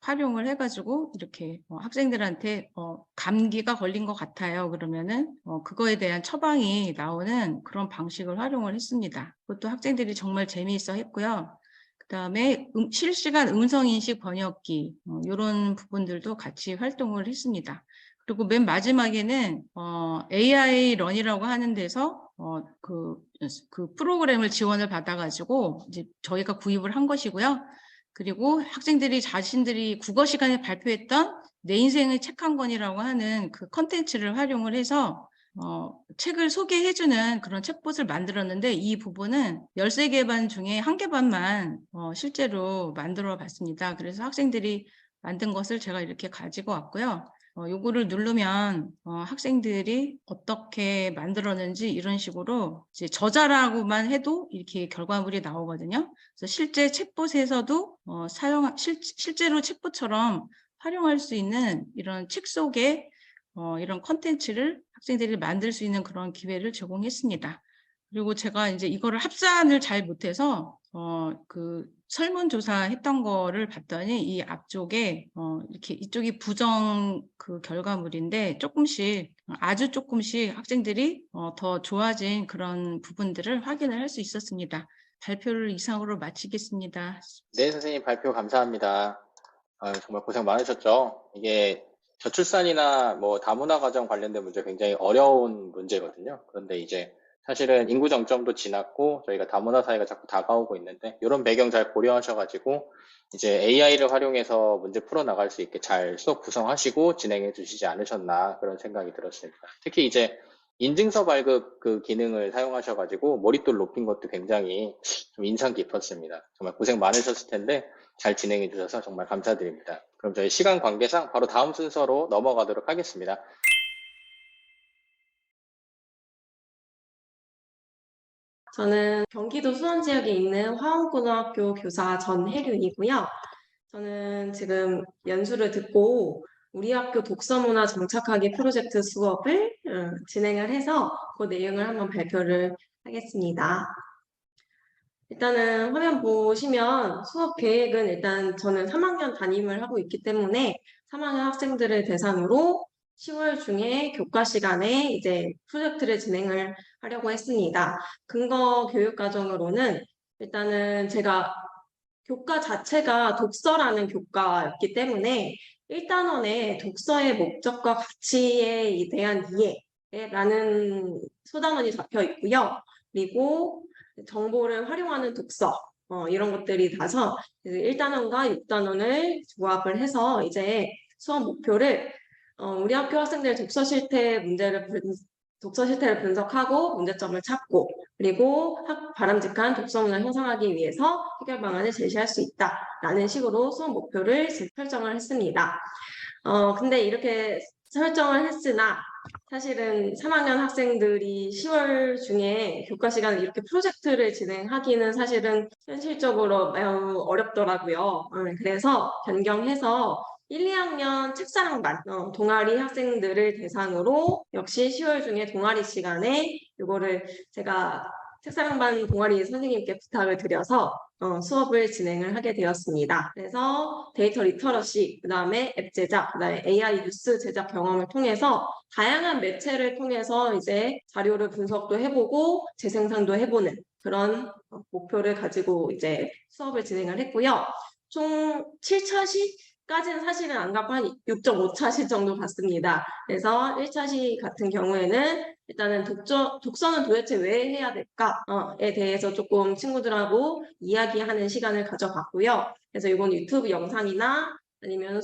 활용을 해가지고 이렇게 학생들한테 감기가 걸린 것 같아요. 그러면은 그거에 대한 처방이 나오는 그런 방식을 활용을 했습니다. 그것도 학생들이 정말 재미있어 했고요. 그다음에 실시간 음성인식 번역기 이런 부분들도 같이 활동을 했습니다. 그리고 맨 마지막에는 AI 런이라고 하는 데서 그 프로그램을 지원을 받아가지고 이제 저희가 구입을 한 것이고요. 그리고 학생들이 자신들이 국어 시간에 발표했던 내 인생의 책 한 권이라고 하는 그 컨텐츠를 활용을 해서 책을 소개해주는 그런 챗봇을 만들었는데 이 부분은 13개 반 중에 1개 반만 실제로 만들어 봤습니다. 그래서 학생들이 만든 것을 제가 이렇게 가지고 왔고요. 요거를 누르면 학생들이 어떻게 만들었는지 이런 식으로 이제 저자라고만 해도 이렇게 결과물이 나오거든요. 그래서 실제 챗봇에서도 실제로 챗봇처럼 활용할 수 있는 이런 책 속에 이런 컨텐츠를 학생들이 만들 수 있는 그런 기회를 제공했습니다. 그리고 제가 이제 이거를 합산을 잘 못해서 그 설문조사 했던 거를 봤더니 이 앞쪽에 이렇게 이쪽이 부정 그 결과물인데 조금씩 아주 조금씩 학생들이 더 좋아진 그런 부분들을 확인을 할 수 있었습니다. 발표를 이상으로 마치겠습니다. 네, 선생님 발표 감사합니다. 정말 고생 많으셨죠? 이게 저출산이나 뭐 다문화 가정 관련된 문제 굉장히 어려운 문제거든요. 그런데 이제 사실은 인구 정점도 지났고 저희가 다문화 사회가 자꾸 다가오고 있는데 이런 배경 잘 고려하셔가지고 이제 AI를 활용해서 문제 풀어나갈 수 있게 잘 수업 구성하시고 진행해 주시지 않으셨나 그런 생각이 들었습니다. 특히 이제 인증서 발급 그 기능을 사용하셔가지고 몰입도를 높인 것도 굉장히 좀 인상 깊었습니다. 정말 고생 많으셨을 텐데 잘 진행해 주셔서 정말 감사드립니다. 그럼 저희 시간 관계상 바로 다음 순서로 넘어가도록 하겠습니다. 저는 경기도 수원 지역에 있는 화원고등학교 교사 전혜륜이고요. 저는 지금 연수를 듣고 우리 학교 독서문화 정착하기 프로젝트 수업을 진행을 해서 그 내용을 한번 발표를 하겠습니다. 일단은 화면 보시면 수업 계획은 일단 저는 3학년 담임을 하고 있기 때문에 3학년 학생들을 대상으로 10월 중에 교과 시간에 이제 프로젝트를 진행을 하려고 했습니다. 근거 교육 과정으로는 일단은 제가 교과 자체가 독서라는 교과였기 때문에 1단원에 독서의 목적과 가치에 대한 이해라는 소단원이 잡혀 있고요. 그리고 정보를 활용하는 독서 이런 것들이 나서 1단원과 6단원을 조합을 해서 이제 수업 목표를 우리 학교 학생들 독서 실태를 분석하고 문제점을 찾고 그리고 바람직한 독서 문화 형성하기 위해서 해결 방안을 제시할 수 있다라는 식으로 수업 목표를 설정을 했습니다. 근데 이렇게 설정을 했으나 사실은 3학년 학생들이 10월 중에 교과 시간에 이렇게 프로젝트를 진행하기는 사실은 현실적으로 매우 어렵더라고요. 그래서 변경해서 1, 2학년 책사랑반 동아리 학생들을 대상으로 역시 10월 중에 동아리 시간에 이거를 제가 책사랑반 동아리 선생님께 부탁을 드려서 수업을 진행을 하게 되었습니다. 그래서 데이터 리터러시, 그 다음에 앱 제작, 그 다음에 AI 뉴스 제작 경험을 통해서 다양한 매체를 통해서 이제 자료를 분석도 해보고 재생산도 해보는 그런 목표를 가지고 이제 수업을 진행을 했고요. 총 7차시까지는 사실은 안 갖고 한 6.5차시 정도 봤습니다. 그래서 1차시 같은 경우에는 일단은 독서는 도대체 왜 해야 될까에 대해서 조금 친구들하고 이야기하는 시간을 가져봤고요. 그래서 이건 유튜브 영상이나 아니면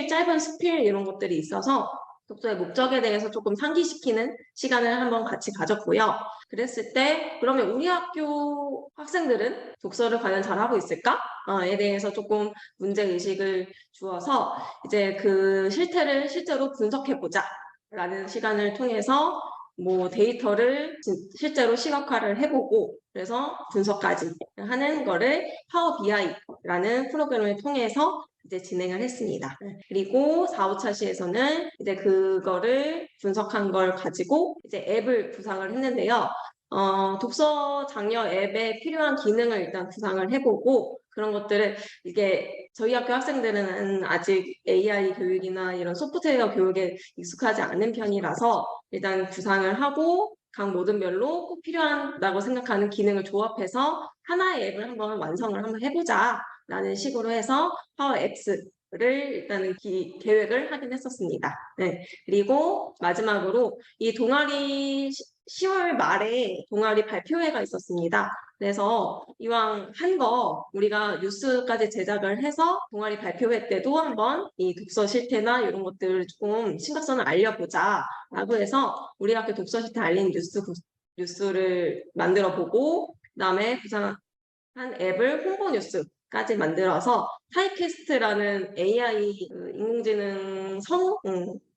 짧은 스필 이런 것들이 있어서 독서의 목적에 대해서 조금 상기시키는 시간을 한번 같이 가졌고요. 그랬을 때 그러면 우리 학교 학생들은 독서를 과연 잘하고 있을까?에 대해서 조금 문제의식을 주어서 이제 그 실태를 실제로 분석해보자 라는 시간을 통해서 뭐 데이터를 실제로 시각화를 해보고 그래서 분석까지 하는 거를 파워 BI라는 프로그램을 통해서 이제 진행을 했습니다. 그리고 4, 5차 시에서는 이제 그거를 분석한 걸 가지고 이제 앱을 구상을 했는데요. 독서 장려 앱에 필요한 기능을 일단 구상을 해보고 그런 것들을 이게 저희 학교 학생들은 아직 AI 교육이나 이런 소프트웨어 교육에 익숙하지 않은 편이라서 일단 구상을 하고 각 모든별로 꼭 필요하다고 생각하는 기능을 조합해서 하나의 앱을 한번 완성을 한번 해보자 라는 식으로 해서 파워 앱스를 일단은 계획을 하긴 했었습니다. 네. 그리고 마지막으로 이 동아리 10월 말에 동아리 발표회가 있었습니다. 그래서 이왕 한 거 우리가 뉴스까지 제작을 해서 동아리 발표회 때도 한번 이 독서 실태나 이런 것들을 조금 심각성을 알려보자 라고 해서 우리 학교 독서 실태 알리는 뉴스를 만들어 보고 그다음에 구상한 앱을 홍보 뉴스까지 만들어서 타이캐스트라는 AI 인공지능 성우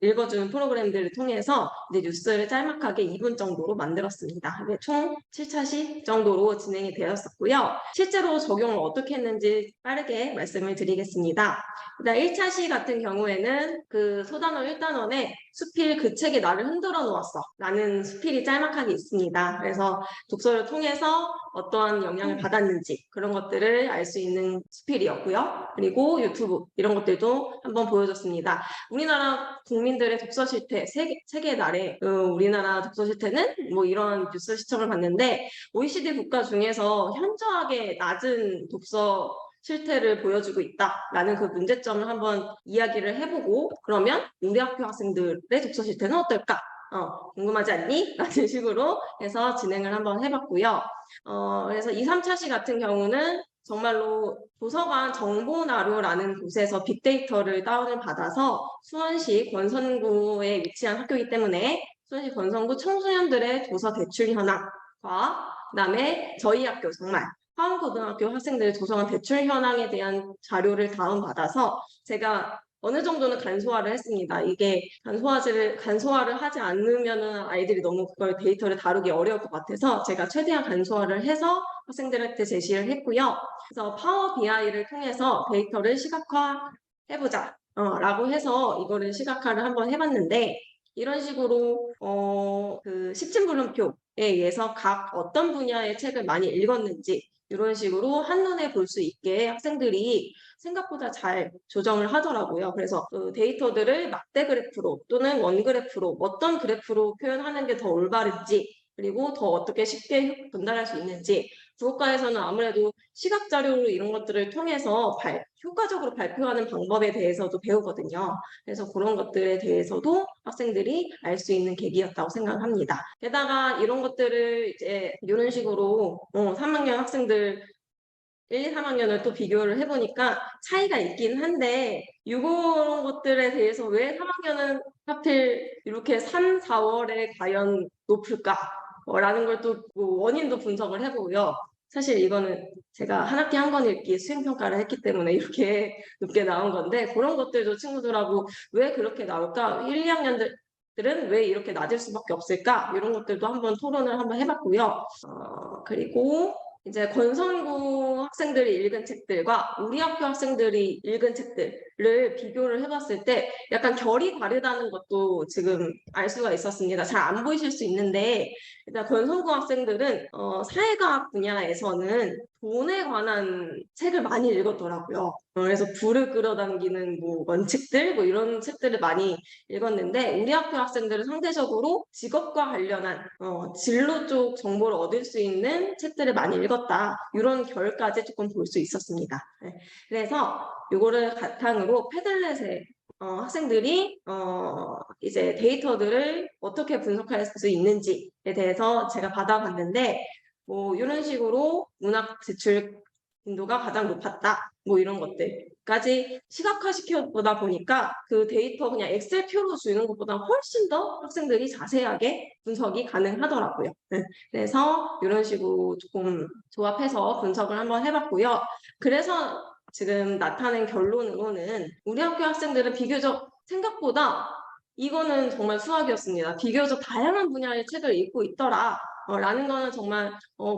읽어주는 프로그램들을 통해서 이제 뉴스를 짤막하게 2분 정도로 만들었습니다. 총 7차시 정도로 진행이 되었었고요. 실제로 적용을 어떻게 했는지 빠르게 말씀을 드리겠습니다. 일단 1차시 같은 경우에는 그 소단원 1단원에 수필 그 책이 나를 흔들어 놓았어 라는 수필이 짤막하게 있습니다. 그래서 독서를 통해서 어떠한 영향을 받았는지 그런 것들을 알 수 있는 수필이었고요. 그리고 유튜브 이런 것들도 한번 보여줬습니다. 우리나라 국민들의 독서 실태, 세계 날에 우리나라 독서 실태는 뭐 이런 뉴스 시청을 봤는데 OECD 국가 중에서 현저하게 낮은 독서 실태를 보여주고 있다라는 그 문제점을 한번 이야기를 해보고 그러면 우리 학교 학생들의 독서 실태는 어떨까? 궁금하지 않니? 라는 식으로 해서 진행을 한번 해봤고요. 그래서 2, 3차시 같은 경우는 정말로 도서관 정보나루라는 곳에서 빅데이터를 다운을 받아서 수원시 권선구에 위치한 학교이기 때문에 수원시 권선구 청소년들의 도서 대출 현황과 그다음에 저희 학교 정말 화원고등학교 학생들의 도서관 대출 현황에 대한 자료를 다운받아서 제가 어느 정도는 간소화를 했습니다. 이게 간소화를 하지 않으면은 아이들이 너무 그걸 데이터를 다루기 어려울 것 같아서 제가 최대한 간소화를 해서 학생들한테 제시를 했고요. 그래서 파워 BI를 통해서 데이터를 시각화해보자 라고 해서 이거를 시각화를 한번 해봤는데 이런 식으로 그 십진불름표에 의해서 각 어떤 분야의 책을 많이 읽었는지 이런 식으로 한눈에 볼 수 있게 학생들이 생각보다 잘 조정을 하더라고요. 그래서 그 데이터들을 막대 그래프로 또는 원 그래프로 어떤 그래프로 표현하는 게 더 올바른지 그리고 더 어떻게 쉽게 전달할 수 있는지 국어과에서는 아무래도 시각 자료로 이런 것들을 통해서 효과적으로 발표하는 방법에 대해서도 배우거든요. 그래서 그런 것들에 대해서도 학생들이 알 수 있는 계기였다고 생각합니다. 게다가 이런 것들을 이제 이런 식으로 3학년 학생들 1, 2, 3학년을 또 비교를 해보니까 차이가 있긴 한데 이런 것들에 대해서 왜 3학년은 하필 이렇게 3, 4월에 과연 높을까? 라는 걸 또 원인도 분석을 해보고요. 사실 이거는 제가 한 학기 한 권 읽기 수행평가를 했기 때문에 이렇게 높게 나온 건데 그런 것들도 친구들하고 왜 그렇게 나올까? 1, 2학년들은 왜 이렇게 낮을 수밖에 없을까? 이런 것들도 한번 토론을 한번 해봤고요. 그리고 이제 권선구 학생들이 읽은 책들과 우리 학교 학생들이 읽은 책들을 비교를 해봤을 때 약간 결이 다르다는 것도 지금 알 수가 있었습니다. 잘 안 보이실 수 있는데 일단 권선구 학생들은 사회과학 분야에서는 돈에 관한 책을 많이 읽었더라고요. 그래서 부를 끌어당기는 뭐 원칙들 뭐 이런 책들을 많이 읽었는데 우리 학교 학생들은 상대적으로 직업과 관련한 진로 쪽 정보를 얻을 수 있는 책들을 많이 읽었다. 이런 결까지 조금 볼 수 있었습니다. 네. 그래서 이거를 바탕으로 패들렛에 학생들이 이제 데이터들을 어떻게 분석할 수 있는지에 대해서 제가 받아봤는데 뭐 이런 식으로 문학 제출 빈도가 가장 높았다. 뭐 이런 것들까지 시각화시켜보다 보니까 그 데이터 그냥 엑셀표로 주는 것보다 훨씬 더 학생들이 자세하게 분석이 가능하더라고요. 네. 그래서 이런 식으로 조금 조합해서 분석을 한번 해봤고요. 그래서 지금 나타낸 결론으로는 우리 학교 학생들은 비교적 생각보다 이거는 정말 수학이었습니다. 비교적 다양한 분야의 책을 읽고 있더라. 라는 거는 정말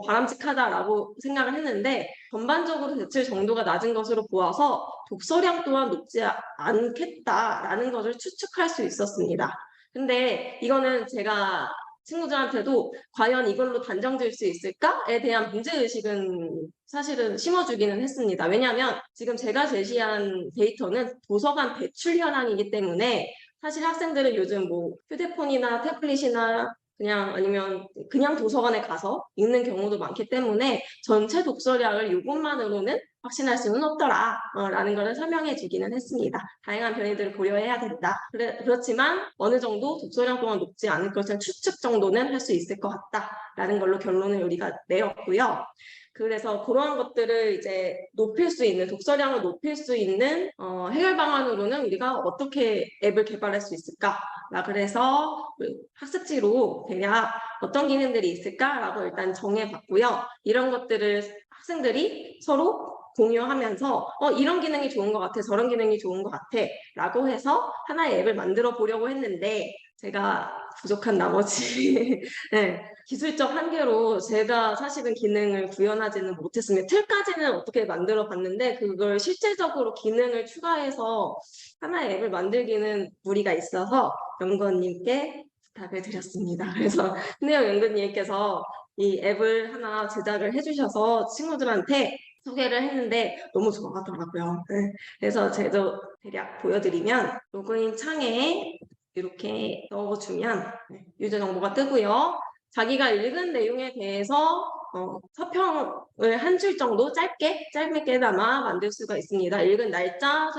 바람직하다라고 생각을 했는데 전반적으로 대출 정도가 낮은 것으로 보아서 독서량 또한 높지 않겠다라는 것을 추측할 수 있었습니다. 근데 이거는 제가 친구들한테도 과연 이걸로 단정 지을 수 있을까에 대한 문제의식은 사실은 심어주기는 했습니다. 왜냐하면 지금 제가 제시한 데이터는 도서관 대출 현황이기 때문에 사실 학생들은 요즘 뭐 휴대폰이나 태블릿이나 아니면 그냥 도서관에 가서 읽는 경우도 많기 때문에 전체 독서량을 이것만으로는 확신할 수는 없더라 라는 것을 설명해 주기는 했습니다. 다양한 변이들을 고려해야 된다. 그렇지만 어느 정도 독서량 또한 높지 않을 것을 추측 정도는 할 수 있을 것 같다라는 걸로 결론을 우리가 내렸고요. 그래서 그러한 것들을 이제 높일 수 있는, 독서량을 높일 수 있는 해결 방안으로는 우리가 어떻게 앱을 개발할 수 있을까? 그래서 학습지로 대략 어떤 기능들이 있을까라고 일단 정해봤고요. 이런 것들을 학생들이 서로 공유하면서 이런 기능이 좋은 것 같아, 저런 기능이 좋은 것 같아 라고 해서 하나의 앱을 만들어 보려고 했는데 제가 부족한 나머지 네, 기술적 한계로 제가 사실은 기능을 구현하지는 못했습니다. 틀까지는 어떻게 만들어 봤는데 그걸 실제적으로 기능을 추가해서 하나의 앱을 만들기는 무리가 있어서 연구원님께 부탁을 드렸습니다. 그래서 신혜영 연구원님께서 이 앱을 하나 제작을 해주셔서 친구들한테 소개를 했는데 너무 좋아하더라고요. 네. 그래서 제가 대략 보여드리면 로그인 창에 이렇게 넣어주면 유저 정보가 뜨고요. 자기가 읽은 내용에 대해서 서평을 한 줄 정도 짧게나마 만들 수가 있습니다. 읽은 날짜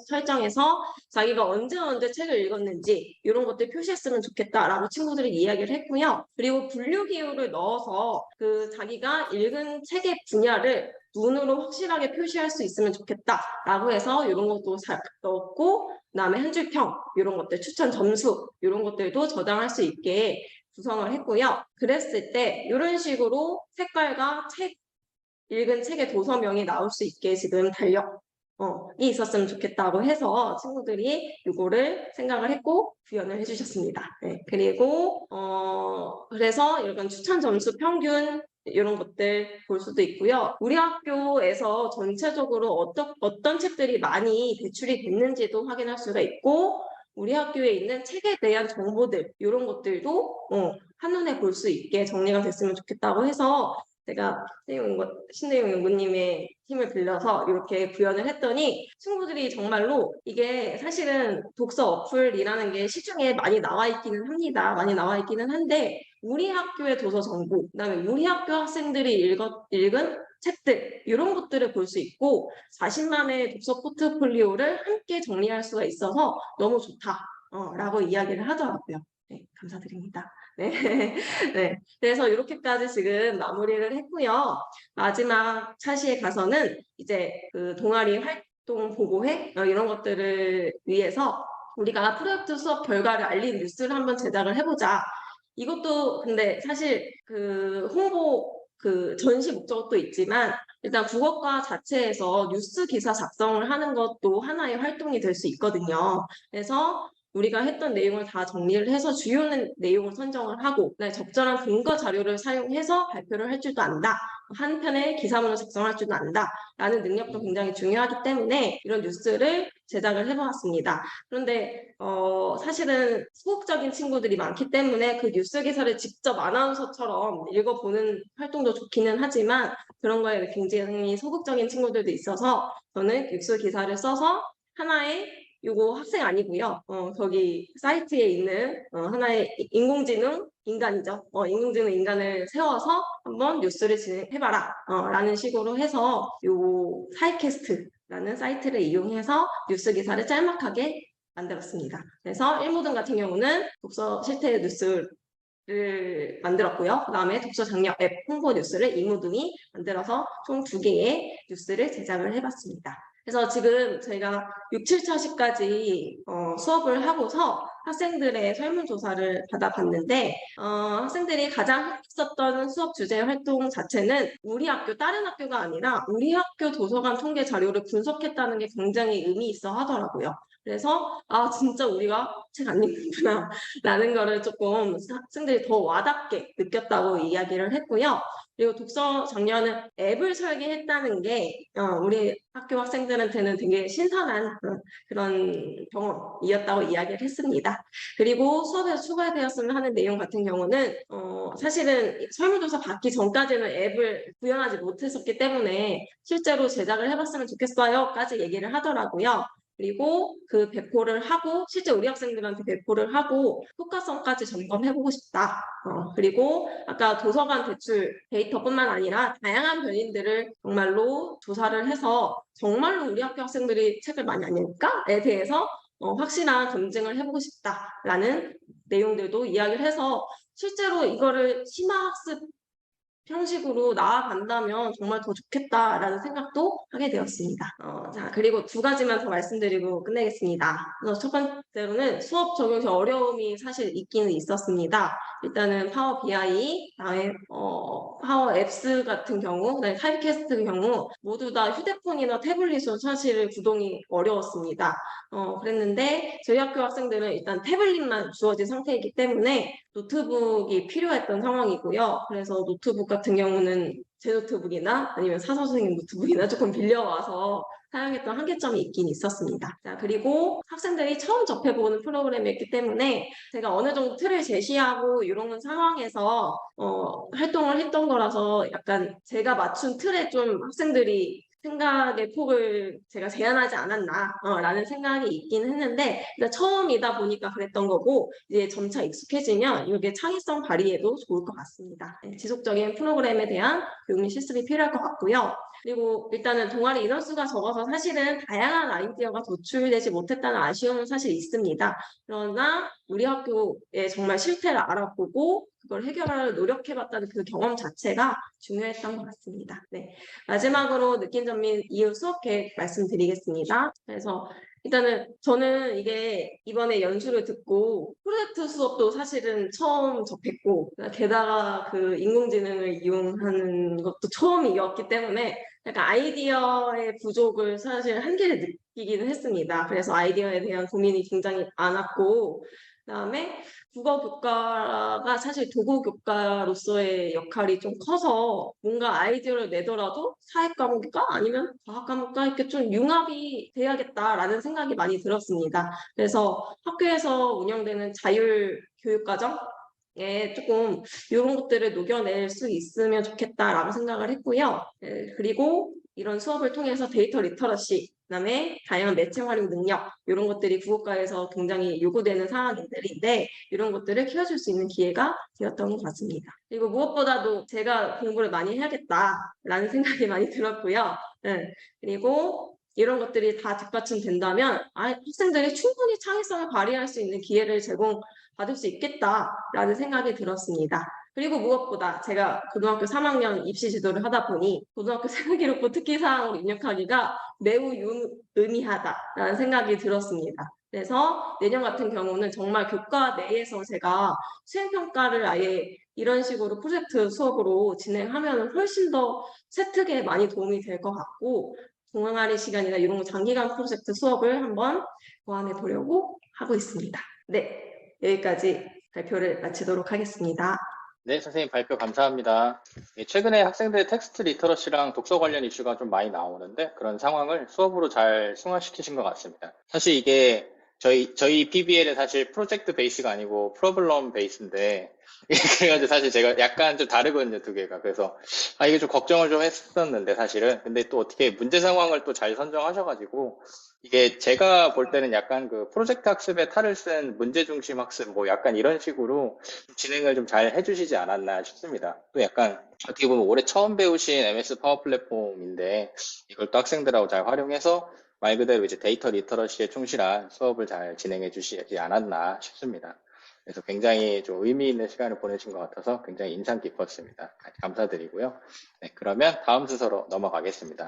설정해서 자기가 언제 책을 읽었는지 이런 것들 표시했으면 좋겠다라고 친구들이 이야기를 했고요. 그리고 분류 기호를 넣어서 그 자기가 읽은 책의 분야를 눈으로 확실하게 표시할 수 있으면 좋겠다라고 해서 이런 것도 넣었고 그다음에 한 줄 평 이런 것들 추천 점수 이런 것들도 저장할 수 있게 구성을 했고요. 그랬을 때 이런 식으로 색깔과 읽은 책의 도서명이 나올 수 있게 지금 달력이 있었으면 좋겠다고 해서 친구들이 이거를 생각을 했고 구현을 해주셨습니다. 네, 그리고 그래서 이런 추천 점수 평균 이런 것들 볼 수도 있고요. 우리 학교에서 전체적으로 어떤 책들이 많이 대출이 됐는지도 확인할 수가 있고 우리 학교에 있는 책에 대한 정보들 이런 것들도 한눈에 볼 수 있게 정리가 됐으면 좋겠다고 해서 제가 신대용 연구님의 힘을 빌려서 이렇게 구현을 했더니 친구들이 정말로 이게 사실은 독서 어플이라는 게 시중에 많이 나와 있기는 합니다. 많이 나와 있기는 한데 우리 학교의 도서 정보, 그다음에 우리 학교 학생들이 읽은 책들 이런 것들을 볼 수 있고 자신만의 독서 포트폴리오를 함께 정리할 수가 있어서 너무 좋다라고 이야기를 하더라고요. 네, 감사드립니다. 네, 네. 그래서 이렇게까지 지금 마무리를 했고요. 마지막 차시에 가서는 이제 그 동아리 활동 보고회 이런 것들을 위해서 우리가 프로젝트 수업 결과를 알린 뉴스를 한번 제작을 해보자. 이것도 근데 사실 그 홍보 그 전시 목적도 있지만 일단 국어과 자체에서 뉴스 기사 작성을 하는 것도 하나의 활동이 될 수 있거든요. 그래서 우리가 했던 내용을 다 정리를 해서 주요 내용을 선정을 하고 적절한 근거 자료를 사용해서 발표를 할 줄도 안다. 한편의 기사문을 작성할 줄도 안다. 라는 능력도 굉장히 중요하기 때문에 이런 뉴스를 제작을 해보았습니다. 그런데 사실은 소극적인 친구들이 많기 때문에 그 뉴스 기사를 직접 아나운서처럼 읽어보는 활동도 좋기는 하지만 그런 거에 굉장히 소극적인 친구들도 있어서 저는 뉴스 기사를 써서 하나의 요거 학생 아니고요. 저기 사이트에 있는 하나의 인공지능 인간이죠. 인공지능 인간을 세워서 한번 뉴스를 진행해봐라. 라는 식으로 해서 요 사이캐스트라는 사이트를 이용해서 뉴스 기사를 짤막하게 만들었습니다. 그래서 일모등 같은 경우는 독서 실태 뉴스를 만들었고요. 그 다음에 독서 장려 앱 홍보 뉴스를 이모등이 만들어서 총 2개의 뉴스를 제작을 해봤습니다. 그래서 지금 저희가 6, 7차시까지 수업을 하고서 학생들의 설문조사를 받아봤는데 학생들이 가장 했었던 수업 주제 활동 자체는 우리 학교, 다른 학교가 아니라 우리 학교 도서관 통계 자료를 분석했다는 게 굉장히 의미 있어 하더라고요. 그래서 아 진짜 우리가 책 안 읽는구나 라는 거를 조금 학생들이 더 와닿게 느꼈다고 이야기를 했고요. 그리고 독서 작년은 앱을 설계했다는 게 우리 학교 학생들한테는 되게 신선한 그런 경험이었다고 이야기를 했습니다. 그리고 수업에서 추가되었으면 하는 내용 같은 경우는 사실은 설문조사 받기 전까지는 앱을 구현하지 못했었기 때문에 실제로 제작을 해봤으면 좋겠어요까지 얘기를 하더라고요. 그리고 그 배포를 하고 실제 우리 학생들한테 배포를 하고 효과성까지 점검해보고 싶다. 그리고 아까 도서관 대출 데이터뿐만 아니라 다양한 변인들을 정말로 조사를 해서 정말로 우리 학교 학생들이 책을 많이 안 읽을까에 대해서 확실한 검증을 해보고 싶다라는 내용들도 이야기를 해서 실제로 이거를 심화학습 형식으로 나아간다면 정말 더 좋겠다라는 생각도 하게 되었습니다. 자, 그리고 두 가지만 더 말씀드리고 끝내겠습니다. 첫 번째로는 수업 적용 시 어려움이 사실 있기는 있었습니다. 일단은 파워 BI, 다음에 파워 앱스 같은 경우, 그다음에 타입캐스트 경우 모두 다 휴대폰이나 태블릿으로 사실 구동이 어려웠습니다. 그랬는데 저희 학교 학생들은 일단 태블릿만 주어진 상태이기 때문에 노트북이 필요했던 상황이고요. 그래서 노트북 같은 경우는 제 노트북이나 아니면 사서 선생님 노트북이나 조금 빌려와서 사용했던 한계점이 있긴 있었습니다. 자, 그리고 학생들이 처음 접해보는 프로그램이었기 때문에 제가 어느 정도 틀을 제시하고 이런 상황에서 활동을 했던 거라서 약간 제가 맞춘 틀에 좀 학생들이 생각의 폭을 제가 제한하지 않았나 라는 생각이 있긴 했는데 처음이다 보니까 그랬던 거고 이제 점차 익숙해지면 이게 창의성 발휘에도 좋을 것 같습니다. 네, 지속적인 프로그램에 대한 교육 실습이 필요할 것 같고요. 그리고 일단은 동아리 인원수가 적어서 사실은 다양한 아이디어가 도출되지 못했다는 아쉬움은 사실 있습니다. 그러나 우리 학교의 정말 실태를 알아보고 그걸 해결하려 노력해봤다는 그 경험 자체가 중요했던 것 같습니다. 네. 마지막으로 느낀 점인 이후 수업 계획 말씀드리겠습니다. 그래서 일단은 저는 이게 이번에 연수를 듣고 프로젝트 수업도 사실은 처음 접했고 게다가 그 인공지능을 이용하는 것도 처음이었기 때문에 약간 아이디어의 부족을 사실 한계를 느끼기는 했습니다. 그래서 아이디어에 대한 고민이 굉장히 많았고 그다음에 국어 교과가 사실 도구 교과로서의 역할이 좀 커서 뭔가 아이디어를 내더라도 사회 과목과 아니면 과학 과목과 이렇게 좀 융합이 돼야겠다라는 생각이 많이 들었습니다. 그래서 학교에서 운영되는 자율 교육 과정에 조금 이런 것들을 녹여낼 수 있으면 좋겠다라고 생각을 했고요. 그리고 이런 수업을 통해서 데이터 리터러시, 그다음에 다양한 매체 활용 능력 이런 것들이 국어과에서 굉장히 요구되는 상황들인데 이런 것들을 키워줄 수 있는 기회가 되었던 것 같습니다. 그리고 무엇보다도 제가 공부를 많이 해야겠다라는 생각이 많이 들었고요. 네. 그리고 이런 것들이 다 뒷받침된다면 학생들이 충분히 창의성을 발휘할 수 있는 기회를 제공받을 수 있겠다라는 생각이 들었습니다. 그리고 무엇보다 제가 고등학교 3학년 입시 지도를 하다 보니 고등학교 생활기록부 특기사항으로 입력하기가 매우 의미하다라는 생각이 들었습니다. 그래서 내년 같은 경우는 정말 교과 내에서 제가 수행평가를 아예 이런 식으로 프로젝트 수업으로 진행하면 훨씬 더 세특에 많이 도움이 될 것 같고 동아리 시간이나 이런 장기간 프로젝트 수업을 한번 고안해 보려고 하고 있습니다. 네, 여기까지 발표를 마치도록 하겠습니다. 네, 선생님 발표 감사합니다. 최근에 학생들의 텍스트 리터러시랑 독서 관련 이슈가 좀 많이 나오는데 그런 상황을 수업으로 잘 승화시키신 것 같습니다. 사실 이게 저희 PBL은 사실 프로젝트 베이스가 아니고 프로블럼 베이스인데 그래가지고 사실 제가 약간 좀 다르거든요, 두 개가. 그래서 이게 좀 걱정을 좀 했었는데 사실은 근데 또 어떻게 문제 상황을 또 잘 선정하셔가지고 이게 제가 볼 때는 약간 그 프로젝트 학습에 탈을 쓴 문제 중심 학습 뭐 약간 이런 식으로 진행을 좀 잘 해주시지 않았나 싶습니다. 또 약간 어떻게 보면 올해 처음 배우신 MS 파워 플랫폼인데 이걸 또 학생들하고 잘 활용해서 말 그대로 이제 데이터 리터러시에 충실한 수업을 잘 진행해 주시지 않았나 싶습니다. 그래서 굉장히 좀 의미 있는 시간을 보내신 것 같아서 굉장히 인상 깊었습니다. 감사드리고요. 네, 그러면 다음 순서로 넘어가겠습니다.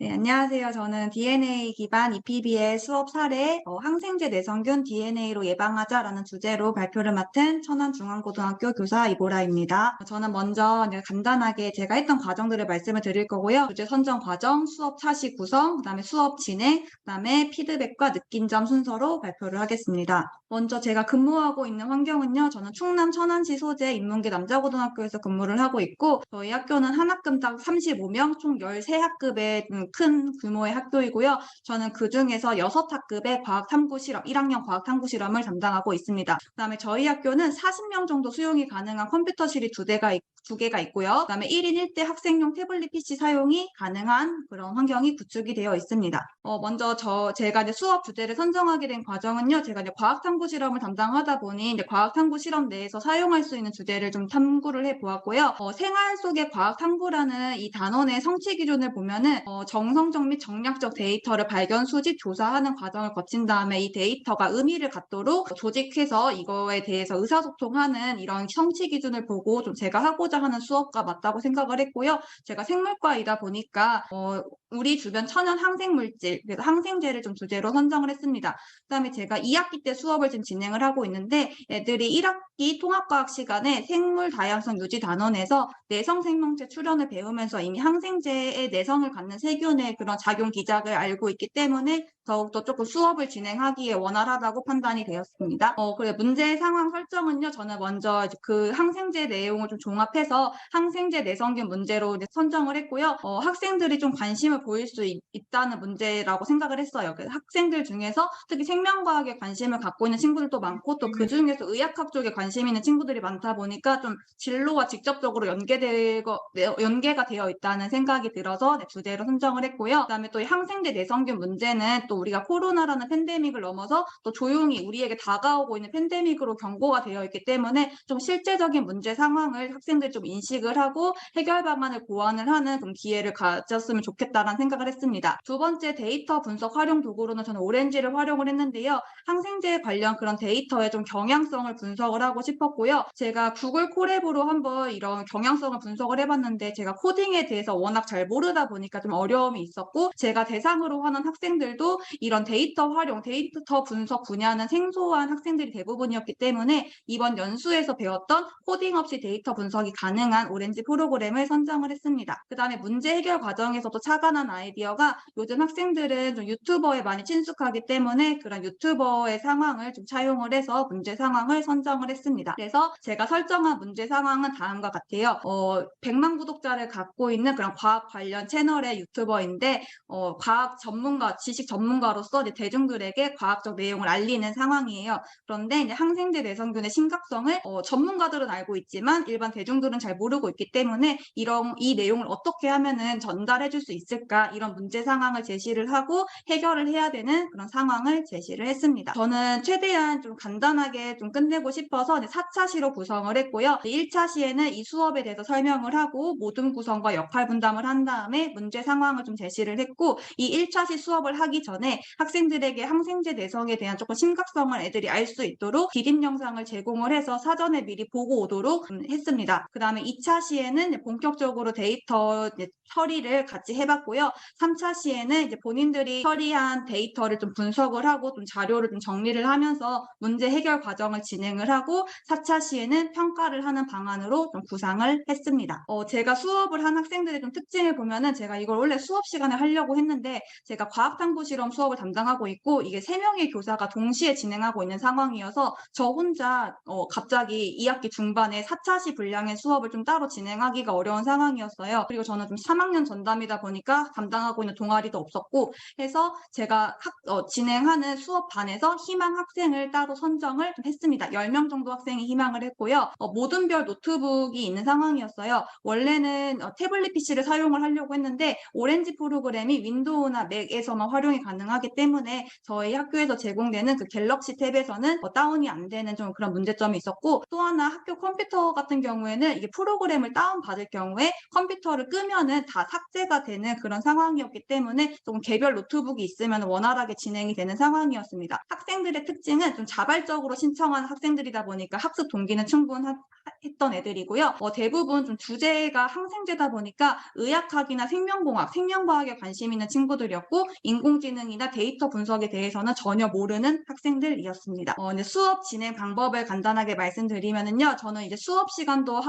네, 안녕하세요. 저는 DNA 기반 EPBL 수업 사례 항생제 내성균 DNA로 예방하자라는 주제로 발표를 맡은 천안중앙고등학교 교사 이보라입니다. 저는 먼저 이제 간단하게 제가 했던 과정들을 말씀을 드릴 거고요. 주제 선정 과정, 수업 차시 구성, 그다음에 수업 진행, 그다음에 피드백과 느낀 점 순서로 발표를 하겠습니다. 먼저 제가 근무하고 있는 환경은요. 저는 충남 천안시 소재 인문계 남자고등학교에서 근무를 하고 있고 저희 학교는 한 학급당 35명, 총 13학급의 큰 규모의 학교이고요. 저는 그중에서 6학급의 과학탐구 실험, 1학년 과학탐구 실험을 담당하고 있습니다. 그다음에 저희 학교는 40명 정도 수용이 가능한 컴퓨터실이 2개가 있고요. 그다음에 1인 1대 학생용 태블릿 PC 사용이 가능한 그런 환경이 구축이 되어 있습니다. 먼저 제가 이제 수업 주제를 선정하게 된 과정은요. 제가 이제 과학탐구 실험을 담당하다 보니 이제 과학탐구 실험 내에서 사용할 수 있는 주제를 좀 탐구를 해 보았고요. 생활 속의 과학탐구라는 이 단원의 성취 기준을 보면은 정성적 및 정략적 데이터를 발견, 수집, 조사하는 과정을 거친 다음에 이 데이터가 의미를 갖도록 조직해서 이거에 대해서 의사소통하는 이런 성취 기준을 보고 좀 제가 하고자 하는 수업과 맞다고 생각을 했고요. 제가 생물과이다 보니까 우리 주변 천연 항생물질, 그래서 항생제를 좀 주제로 선정을 했습니다. 그다음에 제가 2학기 때 수업을 지금 진행을 하고 있는데 애들이 1학기 통합과학 시간에 생물 다양성 유지 단원에서 내성 생명체 출현을 배우면서 이미 항생제의 내성을 갖는 세균의 그런 작용 기작을 알고 있기 때문에 더욱더 조금 수업을 진행하기에 원활하다고 판단이 되었습니다. 그리고 문제 상황 설정은요. 저는 먼저 그 항생제 내용을 좀 종합해서 항생제 내성균 문제로 이제 선정을 했고요. 학생들이 좀 관심을 보일 수 있다는 문제라고 생각을 했어요. 그래서 학생들 중에서 특히 생명과학에 관심을 갖고 있는 친구들도 많고 또 그 중에서 의학학 쪽에 관심 있는 친구들이 많다 보니까 좀 진로와 직접적으로 연계가 되어 있다는 생각이 들어서 주제로 선정을 했고요. 그다음에 또 이 항생제 내성균 문제는 또 우리가 코로나라는 팬데믹을 넘어서 또 조용히 우리에게 다가오고 있는 팬데믹으로 경고가 되어 있기 때문에 좀 실제적인 문제 상황을 학생들이 좀 인식을 하고 해결 방안을 고안을 하는 그런 기회를 가졌으면 좋겠다라는 생각을 했습니다. 두 번째 데이터 분석 활용 도구로는 저는 오렌지를 활용을 했는데요. 항생제 관련 그런 데이터의 좀 경향성을 분석을 하고 싶었고요. 제가 구글 콜앱으로 한번 이런 경향성을 분석을 해봤는데 제가 코딩에 대해서 워낙 잘 모르다 보니까 좀 어려움이 있었고 제가 대상으로 하는 학생들도 이런 데이터 활용, 데이터 분석 분야는 생소한 학생들이 대부분이었기 때문에 이번 연수에서 배웠던 코딩 없이 데이터 분석이 가능한 오렌지 프로그램을 선정을 했습니다. 그 다음에 문제 해결 과정에서도 착안한 아이디어가 요즘 학생들은 좀 유튜버에 많이 친숙하기 때문에 그런 유튜버의 상황을 좀 차용을 해서 문제 상황을 선정을 했습니다. 그래서 제가 설정한 문제 상황은 다음과 같아요. 100만 구독자를 갖고 있는 그런 과학 관련 채널의 유튜버인데 과학 전문가, 지식 전문가로서 이제 대중들에게 과학적 내용을 알리는 상황이에요. 그런데 이제 항생제 내성균의 심각성을 전문가들은 알고 있지만 일반 대중들은 잘 모르고 있기 때문에 이 내용을 어떻게 하면은 전달해 줄 수 있을까 이런 문제 상황을 제시를 하고 해결을 해야 되는 그런 상황을 제시를 했습니다. 저는 최대한 좀 간단하게 좀 끝내고 싶어서 4차 시로 구성을 했고요. 1차 시에는 이 수업에 대해서 설명을 하고 모든 구성과 역할 분담을 한 다음에 문제 상황을 좀 제시를 했고 이 1차 시 수업을 하기 전에 학생들에게 항생제 내성에 대한 조금 심각성을 애들이 알 수 있도록 기립 영상을 제공을 해서 사전에 미리 보고 오도록 했습니다. 그 다음에 2차 시에는 본격적으로 데이터 처리를 같이 해봤고요. 3차 시에는 이제 본인들이 처리한 데이터를 좀 분석을 하고 좀 자료를 좀 정리를 하면서 문제 해결 과정을 진행을 하고 4차 시에는 평가를 하는 방안으로 좀 구상을 했습니다. 제가 수업을 한 학생들의 좀 특징을 보면은 제가 이걸 원래 수업 시간에 하려고 했는데 제가 과학탐구 실험 수업을 담당하고 있고 이게 3명의 교사가 동시에 진행하고 있는 상황이어서 저 혼자 갑자기 2학기 중반에 4차 시 분량의 수업을 좀 따로 진행하기가 어려운 상황이었어요. 그리고 저는 좀 3학년 전담이다 보니까 담당하고 있는 동아리도 없었고 해서 제가 진행하는 수업반에서 희망 학생을 따로 선정을 좀 했습니다. 10명 정도 학생이 희망을 했고요. 모든 별 노트북이 있는 상황이었어요. 원래는 태블릿 PC를 사용을 하려고 했는데 오렌지 프로그램이 윈도우나 맥에서만 활용이 가능하기 때문에 저희 학교에서 제공되는 그 갤럭시 탭에서는 다운이 안 되는 좀 그런 문제점이 있었고 또 하나 학교 컴퓨터 같은 경우에는 이게 프로그램을 다운받을 경우에 컴퓨터를 끄면은 다 삭제가 되는 그런 그런 상황이었기 때문에 조금 개별 노트북이 있으면 원활하게 진행이 되는 상황이었습니다. 학생들의 특징은 좀 자발적으로 신청하는 학생들이다 보니까 학습 동기는 충분했던 애들이고요. 대부분 좀 주제가 항생제다 보니까 의학학이나 생명공학, 생명과학에 관심 있는 친구들이었고 인공지능이나 데이터 분석에 대해서는 전혀 모르는 학생들이었습니다. 이제 수업 진행 방법을 간단하게 말씀드리면은요. 저는 이제 수업 시간도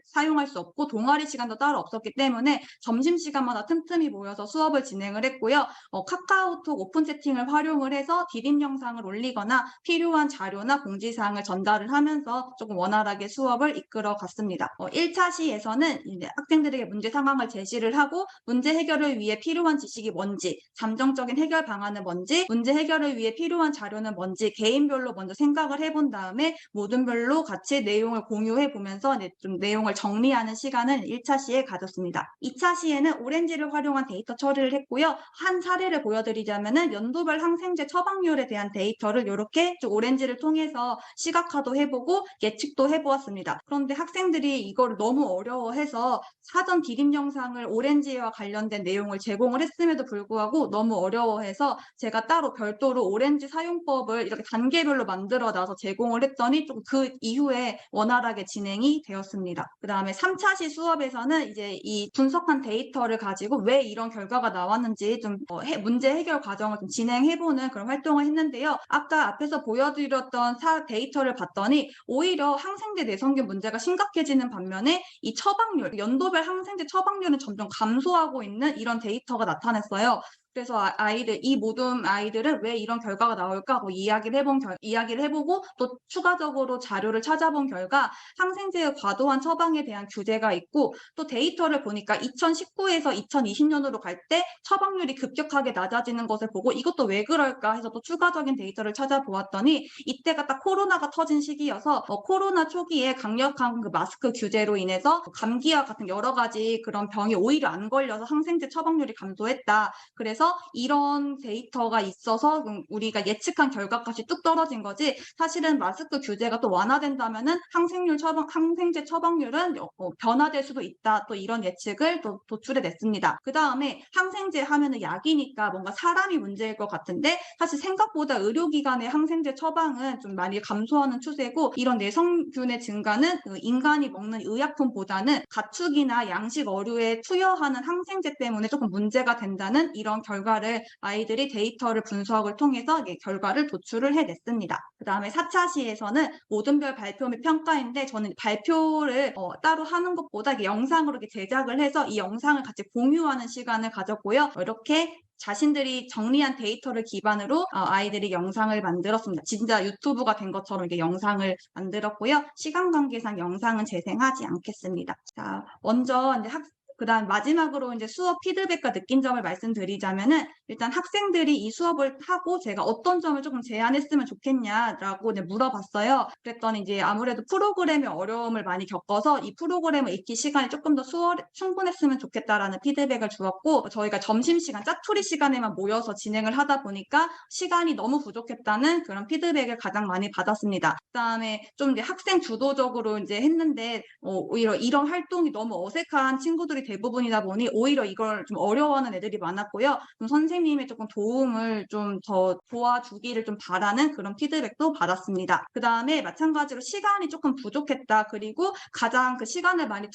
사용할 수 없고 동아리 시간도 따로 없었기 때문에 점심시간마다 틈틈이 모여서 수업을 진행을 했고요. 카카오톡 오픈 채팅을 활용을 해서 디딤 영상을 올리거나 필요한 자료나 공지사항을 전달을 하면서 조금 원활하게 수업을 이끌어 갔습니다. 1차 시에서는 이제 학생들에게 문제 상황을 제시를 하고 문제 해결을 위해 필요한 지식이 뭔지, 잠정적인 해결 방안은 뭔지, 문제 해결을 위해 필요한 자료는 뭔지 개인별로 먼저 생각을 해본 다음에 모든별로 같이 내용을 공유해 보면서 좀 내용을 정리하는 시간을 1차 시에 가졌습니다. 2차 시에는 오렌지를 활용한 데이터 처리를 했고요. 한 사례를 보여드리자면은 연도별 항생제 처방률에 대한 데이터를 이렇게 오렌지를 통해서 시각화도 해보고 예측도 해보았습니다. 그런데 학생들이 이걸 너무 어려워해서 사전 디딤 영상을 오렌지와 관련된 내용을 제공을 했음에도 불구하고 너무 어려워해서 제가 따로 별도로 오렌지 사용법을 이렇게 단계별로 만들어 놔서 제공을 했더니 좀 그 이후에 원활하게 진행이 되었습니다. 그 다음에 3차 시 수업에서는 이제 이 분석한 데이터를 가지고 왜 이런 결과가 나왔는지 좀 문제 해결 과정을 좀 진행해보는 그런 활동을 했는데요. 아까 앞에서 보여드렸던 데이터를 봤더니 오히려 항생제 내성균 문제가 심각해지는 반면에 이 처방률, 연도별 항생제 처방률은 점점 감소하고 있는 이런 데이터가 나타났어요. 그래서 이 모든 아이들은 왜 이런 결과가 나올까 하고 이야기를 해보고 또 추가적으로 자료를 찾아본 결과 항생제의 과도한 처방에 대한 규제가 있고 또 데이터를 보니까 2019에서 2020년으로 갈 때 처방률이 급격하게 낮아지는 것을 보고 이것도 왜 그럴까 해서 또 추가적인 데이터를 찾아보았더니 이때가 딱 코로나가 터진 시기여서 코로나 초기에 강력한 그 마스크 규제로 인해서 감기와 같은 여러 가지 그런 병이 오히려 안 걸려서 항생제 처방률이 감소했다. 그래서 이런 데이터가 있어서 우리가 예측한 결과까지 뚝 떨어진 거지 사실은 마스크 규제가 또 완화된다면은 항생제 처방률은 변화될 수도 있다. 또 이런 예측을 또 도출해 냈습니다. 그 다음에 항생제 하면은 약이니까 뭔가 사람이 문제일 것 같은데 사실 생각보다 의료기관의 항생제 처방은 좀 많이 감소하는 추세고 이런 내성균의 증가는 인간이 먹는 의약품보다는 가축이나 양식 어류에 투여하는 항생제 때문에 조금 문제가 된다는 이런 결과를 아이들이 데이터를 분석을 통해서 결과를 도출을 해냈습니다. 그 다음에 4차 시에서는 모든별 발표 및 평가인데 저는 발표를 따로 하는 것보다 영상으로 제작을 해서 이 영상을 같이 공유하는 시간을 가졌고요. 이렇게 자신들이 정리한 데이터를 기반으로 아이들이 영상을 만들었습니다. 진짜 유튜브가 된 것처럼 이렇게 영상을 만들었고요. 시간 관계상 영상은 재생하지 않겠습니다. 자, 먼저 이제 그다음 마지막으로 이제 수업 피드백과 느낀 점을 말씀드리자면은 일단 학생들이 이 수업을 하고 제가 어떤 점을 조금 제안했으면 좋겠냐라고 이제 물어봤어요. 그랬더니 이제 아무래도 프로그램의 어려움을 많이 겪어서 이 프로그램을 익히 시간이 조금 더 충분했으면 좋겠다라는 피드백을 주었고 저희가 점심시간 짜투리 시간에만 모여서 진행을 하다 보니까 시간이 너무 부족했다는 그런 피드백을 가장 많이 받았습니다. 그다음에 좀 이제 학생 주도적으로 이제 했는데 오히려 이런 활동이 너무 어색한 친구들이 대부분이다 보니 오히려 이걸 좀 어려워하는 애들이 많았고요. 좀 선생님의 조금 도움을 좀 더 도와주기를 좀 바라는 그런 피드백도 받았습니다. 그 다음에 마찬가지로 시간이 조금 부족했다. 그리고 가장 그 시간을 많이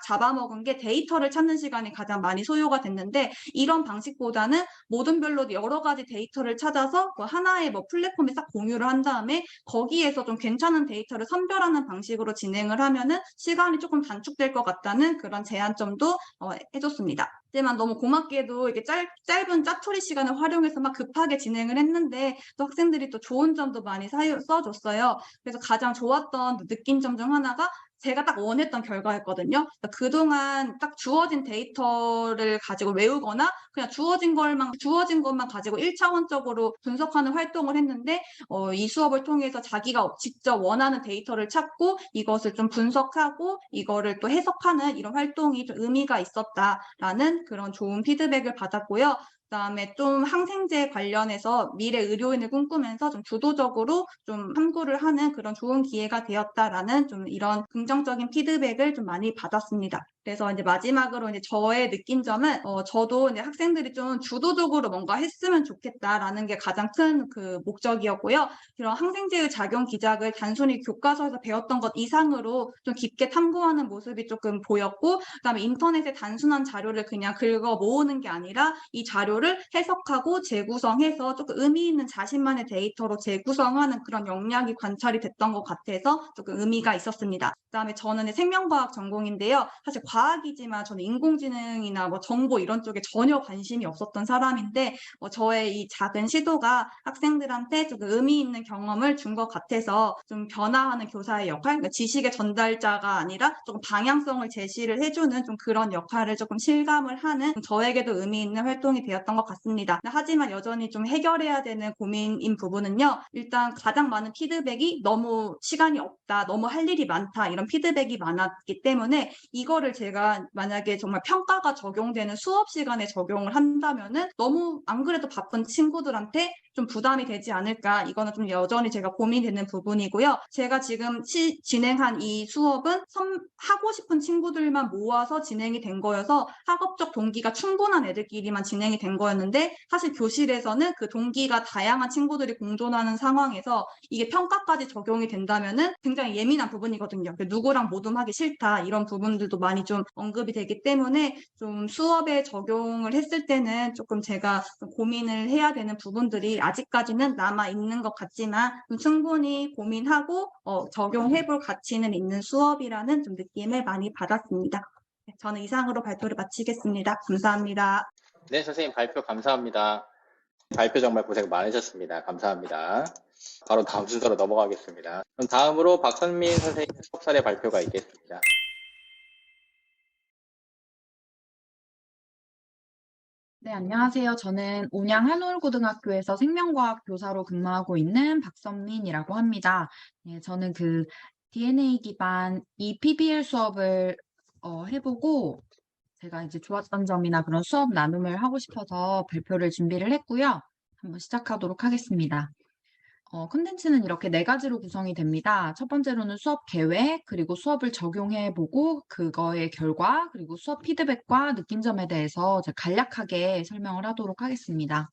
잡아먹은 게 데이터를 찾는 시간이 가장 많이 소요가 됐는데 이런 방식보다는 모든별로 여러 가지 데이터를 찾아서 그 하나의 플랫폼에 싹 공유를 한 다음에 거기에서 좀 괜찮은 데이터를 선별하는 방식으로 진행을 하면은 시간이 조금 단축될 것 같다는 그런 제안점도 해줬습니다. 하지만 너무 고맙게도 이렇게 짧은 짜투리 시간을 활용해서 막 급하게 진행을 했는데 또 학생들이 또 좋은 점도 많이 써줬어요. 그래서 가장 좋았던 느낀 점 중 하나가 제가 딱 원했던 결과였거든요. 그러니까 그동안 딱 주어진 데이터를 가지고 외우거나 그냥 주어진 것만 가지고 1차원적으로 분석하는 활동을 했는데 이 수업을 통해서 자기가 직접 원하는 데이터를 찾고 이것을 좀 분석하고 이거를 또 해석하는 이런 활동이 좀 의미가 있었다라는 그런 좋은 피드백을 받았고요. 그다음에 좀 항생제 관련해서 미래 의료인을 꿈꾸면서 좀 주도적으로 좀 탐구를 하는 그런 좋은 기회가 되었다라는 좀 이런 긍정적인 피드백을 좀 많이 받았습니다. 그래서 이제 마지막으로 이제 저의 느낀 점은 저도 이제 학생들이 좀 주도적으로 뭔가 했으면 좋겠다라는 게 가장 큰 그 목적이었고요. 이런 항생제의 작용 기작을 단순히 교과서에서 배웠던 것 이상으로 좀 깊게 탐구하는 모습이 조금 보였고, 그다음에 인터넷에 단순한 자료를 그냥 긁어 모으는 게 아니라 이 자료를 해석하고 재구성해서 조금 의미 있는 자신만의 데이터로 재구성하는 그런 역량이 관찰이 됐던 것 같아서 조금 의미가 있었습니다. 그다음에 저는 생명과학 전공인데요. 사실 과학이지만 저는 인공지능이나 뭐 정보 이런 쪽에 전혀 관심이 없었던 사람인데 저의 이 작은 시도가 학생들한테 조금 의미 있는 경험을 준 것 같아서 좀 변화하는 교사의 역할, 그러니까 지식의 전달자가 아니라 조금 방향성을 제시를 해주는 좀 그런 역할을 조금 실감을 하는 저에게도 의미 있는 활동이 되었던 것 같습니다. 하지만 여전히 좀 해결해야 되는 고민인 부분은요. 일단 가장 많은 피드백이 너무 시간이 없다, 너무 할 일이 많다 이런 피드백이 많았기 때문에 이거를 제가 만약에 정말 평가가 적용되는 수업 시간에 적용을 한다면은 너무 안 그래도 바쁜 친구들한테 좀 부담이 되지 않을까, 이거는 좀 여전히 제가 고민되는 부분이고요. 제가 지금 진행한 이 수업은 하고 싶은 친구들만 모아서 진행이 된 거여서 학업적 동기가 충분한 애들끼리만 진행이 된 거였는데, 사실 교실에서는 그 동기가 다양한 친구들이 공존하는 상황에서 이게 평가까지 적용이 된다면은 굉장히 예민한 부분이거든요. 누구랑 모둠하기 싫다 이런 부분들도 많이 좀 언급이 되기 때문에 좀 수업에 적용을 했을 때는 조금 제가 고민을 해야 되는 부분들이 아직까지는 남아 있는 것 같지만 좀 충분히 고민하고 적용해볼 가치는 있는 수업이라는 좀 느낌을 많이 받았습니다. 저는 이상으로 발표를 마치겠습니다. 감사합니다. 네, 선생님 발표 감사합니다. 발표 정말 고생 많으셨습니다. 감사합니다. 바로 다음 순서로 넘어가겠습니다. 그럼 다음으로 박선민 선생님 수업 사례 발표가 있겠습니다. 네, 안녕하세요. 저는 온양 한올고등학교에서 생명과학 교사로 근무하고 있는 박선민이라고 합니다. 네, 저는 그 DNA 기반 PBL 수업을 해보고 제가 이제 좋았던 점이나 그런 수업 나눔을 하고 싶어서 발표를 준비를 했고요. 한번 시작하도록 하겠습니다. 콘텐츠는 이렇게 4가지로 구성이 됩니다. 첫 번째로는 수업 계획, 그리고 수업을 적용해보고 그거의 결과, 그리고 수업 피드백과 느낀 점에 대해서 간략하게 설명을 하도록 하겠습니다.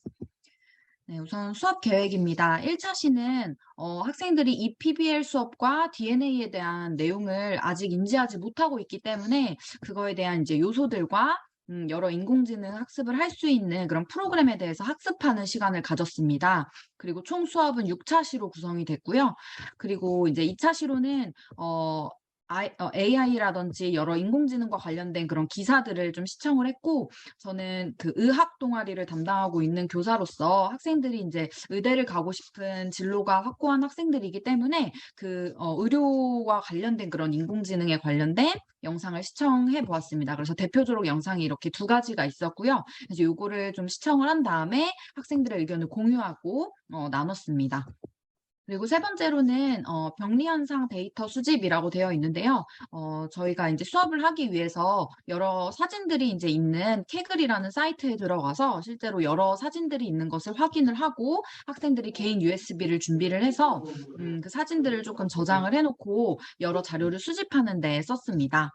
네, 우선 수업 계획입니다. 1차 시는 학생들이 이 PBL 수업과 DNA에 대한 내용을 아직 인지하지 못하고 있기 때문에 그거에 대한 이제 요소들과 여러 인공지능 학습을 할 수 있는 그런 프로그램에 대해서 학습하는 시간을 가졌습니다. 그리고 총 수업은 6차 시로 구성이 됐고요. 그리고 이제 2차 시로는 AI라든지 여러 인공지능과 관련된 그런 기사들을 좀 시청을 했고, 저는 그 의학 동아리를 담당하고 있는 교사로서 학생들이 이제 의대를 가고 싶은 진로가 확고한 학생들이기 때문에 그 의료와 관련된 그런 인공지능에 관련된 영상을 시청해 보았습니다. 그래서 대표적으로 영상이 이렇게 2가지가 있었고요. 그래서 요거를 좀 시청을 한 다음에 학생들의 의견을 공유하고 나눴습니다. 그리고 3번째로는 병리현상 데이터 수집이라고 되어 있는데요. 저희가 이제 수업을 하기 위해서 여러 사진들이 이제 있는 캐글이라는 사이트에 들어가서 실제로 여러 사진들이 있는 것을 확인을 하고 학생들이 개인 USB를 준비를 해서 그 사진들을 조금 저장을 해놓고 여러 자료를 수집하는 데 썼습니다.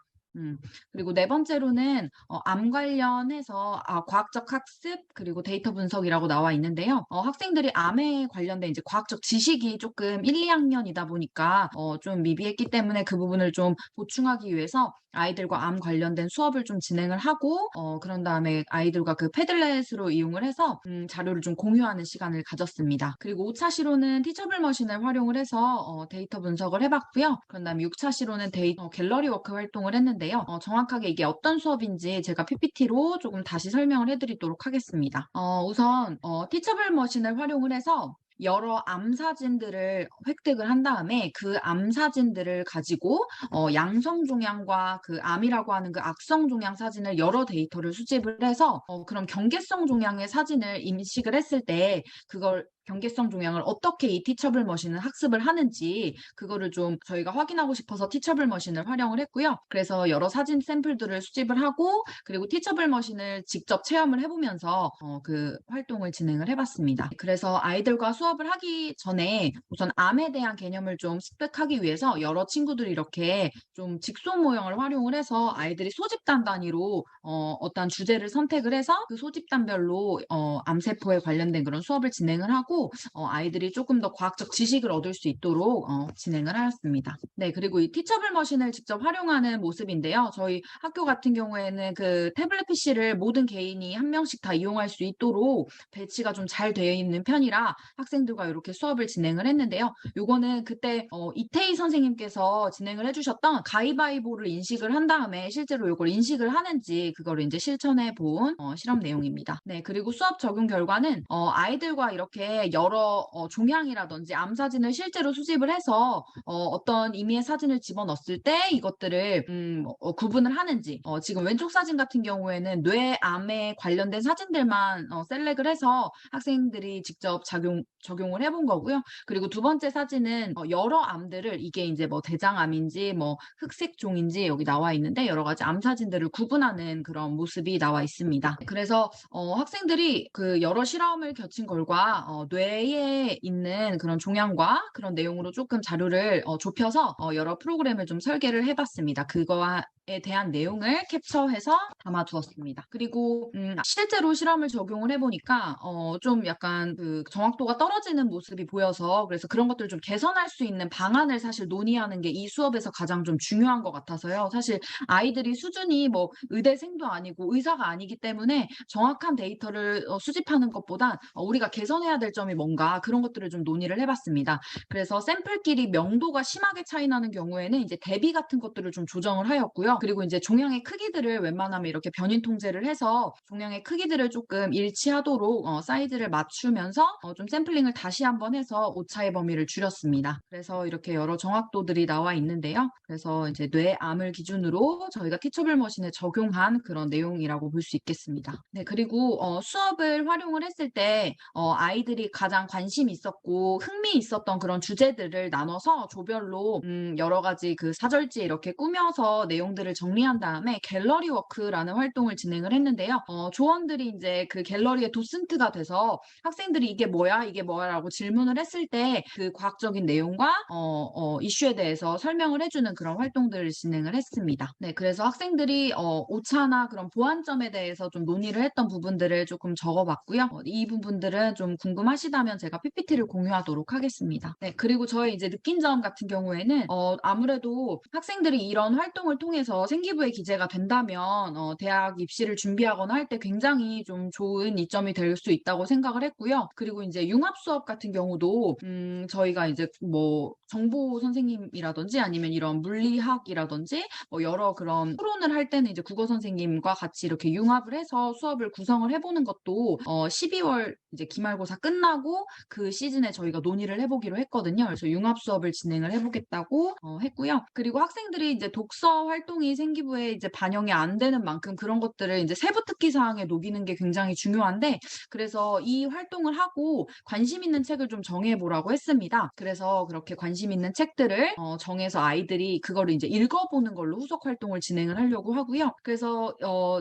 그리고 4번째로는 암 관련해서 과학적 학습 그리고 데이터 분석이라고 나와 있는데요. 학생들이 암에 관련된 이제 과학적 지식이 조금 1, 2학년이다 보니까 좀 미비했기 때문에 그 부분을 좀 보충하기 위해서 아이들과 암 관련된 수업을 좀 진행을 하고 그런 다음에 아이들과 그 패들렛으로 이용을 해서 자료를 좀 공유하는 시간을 가졌습니다. 그리고 5차 시로는 티처블 머신을 활용을 해서 데이터 분석을 해봤고요. 그런 다음에 6차 시로는 갤러리 워크 활동을 했는데요. 정확하게 이게 어떤 수업인지 제가 PPT로 조금 다시 설명을 해드리도록 하겠습니다. 우선 티처블 머신을 활용을 해서 여러 암 사진들을 획득을 한 다음에 그 암 사진들을 가지고 양성 종양과 그 암이라고 하는 그 악성 종양 사진을 여러 데이터를 수집을 해서 그럼 경계성 종양의 사진을 인식을 했을 때 그걸 경계성 종양을 어떻게 이 티처블 머신은 학습을 하는지 그거를 좀 저희가 확인하고 싶어서 티처블 머신을 활용을 했고요. 그래서 여러 사진 샘플들을 수집을 하고 그리고 티처블 머신을 직접 체험을 해보면서 그 활동을 진행을 해봤습니다. 그래서 아이들과 수업을 하기 전에 우선 암에 대한 개념을 좀 습득하기 위해서 여러 친구들이 이렇게 좀 직소 모형을 활용을 해서 아이들이 소집단 단위로 어떤 주제를 선택을 해서 그 소집단별로 암세포에 관련된 그런 수업을 진행을 하고 아이들이 조금 더 과학적 지식을 얻을 수 있도록 진행을 하였습니다. 네, 그리고 이 티처블 머신을 직접 활용하는 모습인데요. 저희 학교 같은 경우에는 그 태블릿 PC를 모든 개인이 한 명씩 다 이용할 수 있도록 배치가 좀 잘 되어 있는 편이라 학생들과 이렇게 수업을 진행을 했는데요. 요거는 그때 이태희 선생님께서 진행을 해주셨던 가위바위보를 인식을 한 다음에 실제로 요걸 인식을 하는지 그거를 이제 실천해 본 실험 내용입니다. 네, 그리고 수업 적용 결과는 아이들과 이렇게 여러 종양이라든지 암 사진을 실제로 수집을 해서 어떤 임의의 사진을 집어넣었을 때 이것들을 구분을 하는지 지금 왼쪽 사진 같은 경우에는 뇌암에 관련된 사진들만 셀렉을 해서 학생들이 직접 적용을 해본 거고요. 그리고 두 번째 사진은 여러 암들을 이게 이제 뭐 대장암인지 뭐 흑색종인지 여기 나와 있는데 여러 가지 암 사진들을 구분하는 그런 모습이 나와 있습니다. 그래서 학생들이 그 여러 실험을 거친 결과 뇌에 있는 그런 종양과 그런 내용으로 조금 자료를 좁혀서 여러 프로그램을 좀 설계를 해봤습니다. 그거와 에 대한 내용을 캡처해서 담아두었습니다. 그리고 실제로 실험을 적용을 해보니까 좀 약간 그 정확도가 떨어지는 모습이 보여서 그래서 그런 것들을 좀 개선할 수 있는 방안을 사실 논의하는 게 이 수업에서 가장 좀 중요한 것 같아서요. 사실 아이들이 수준이 뭐 의대생도 아니고 의사가 아니기 때문에 정확한 데이터를 수집하는 것보다 우리가 개선해야 될 점이 뭔가 그런 것들을 좀 논의를 해봤습니다. 그래서 샘플끼리 명도가 심하게 차이 나는 경우에는 이제 대비 같은 것들을 좀 조정을 하였고요. 그리고 이제 종양의 크기들을 웬만하면 이렇게 변인 통제를 해서 종양의 크기들을 조금 일치하도록 사이즈를 맞추면서 좀 샘플링을 다시 한번 해서 오차의 범위를 줄였습니다. 그래서 이렇게 여러 정확도들이 나와 있는데요. 그래서 이제 뇌암을 기준으로 저희가 티처블 머신에 적용한 그런 내용이라고 볼 수 있겠습니다. 네, 그리고 수업을 활용을 했을 때 아이들이 가장 관심 있었고 흥미 있었던 그런 주제들을 나눠서 조별로 여러 가지 그 사절지에 이렇게 꾸며서 내용들을 정리한 다음에 갤러리 워크라는 활동을 진행을 했는데요. 조원들이 이제 그 갤러리의 도슨트가 돼서 학생들이 이게 뭐야라고 질문을 했을 때 그 과학적인 내용과 이슈에 대해서 설명을 해주는 그런 활동들을 진행을 했습니다. 네, 그래서 학생들이 오차나 그런 보완점에 대해서 좀 논의를 했던 부분들을 조금 적어봤고요. 이 부분들은 좀 궁금하시다면 제가 PPT를 공유하도록 하겠습니다. 네, 그리고 저희 이제 느낀 점 같은 경우에는 아무래도 학생들이 이런 활동을 통해서 생기부에 기재가 된다면 대학 입시를 준비하거나 할 때 굉장히 좀 좋은 이점이 될 수 있다고 생각을 했고요. 그리고 이제 융합 수업 같은 경우도 저희가 이제 뭐 정보 선생님이라든지 아니면 이런 물리학이라든지 뭐 여러 그런 토론을 할 때는 이제 국어 선생님과 같이 이렇게 융합을 해서 수업을 구성을 해보는 것도 12월 이제 기말고사 끝나고 그 시즌에 저희가 논의를 해보기로 했거든요. 그래서 융합 수업을 진행을 해보겠다고 했고요. 그리고 학생들이 이제 독서 활동이 생기부에 이제 반영이 안 되는 만큼 그런 것들을 이제 세부 특기 사항에 녹이는 게 굉장히 중요한데 그래서 이 활동을 하고 관심 있는 책을 좀 정해보라고 했습니다. 그래서 그렇게 관심 있는 책들을 정해서 아이들이 그거를 이제 읽어보는 걸로 후속 활동을 진행을 하려고 하고요. 그래서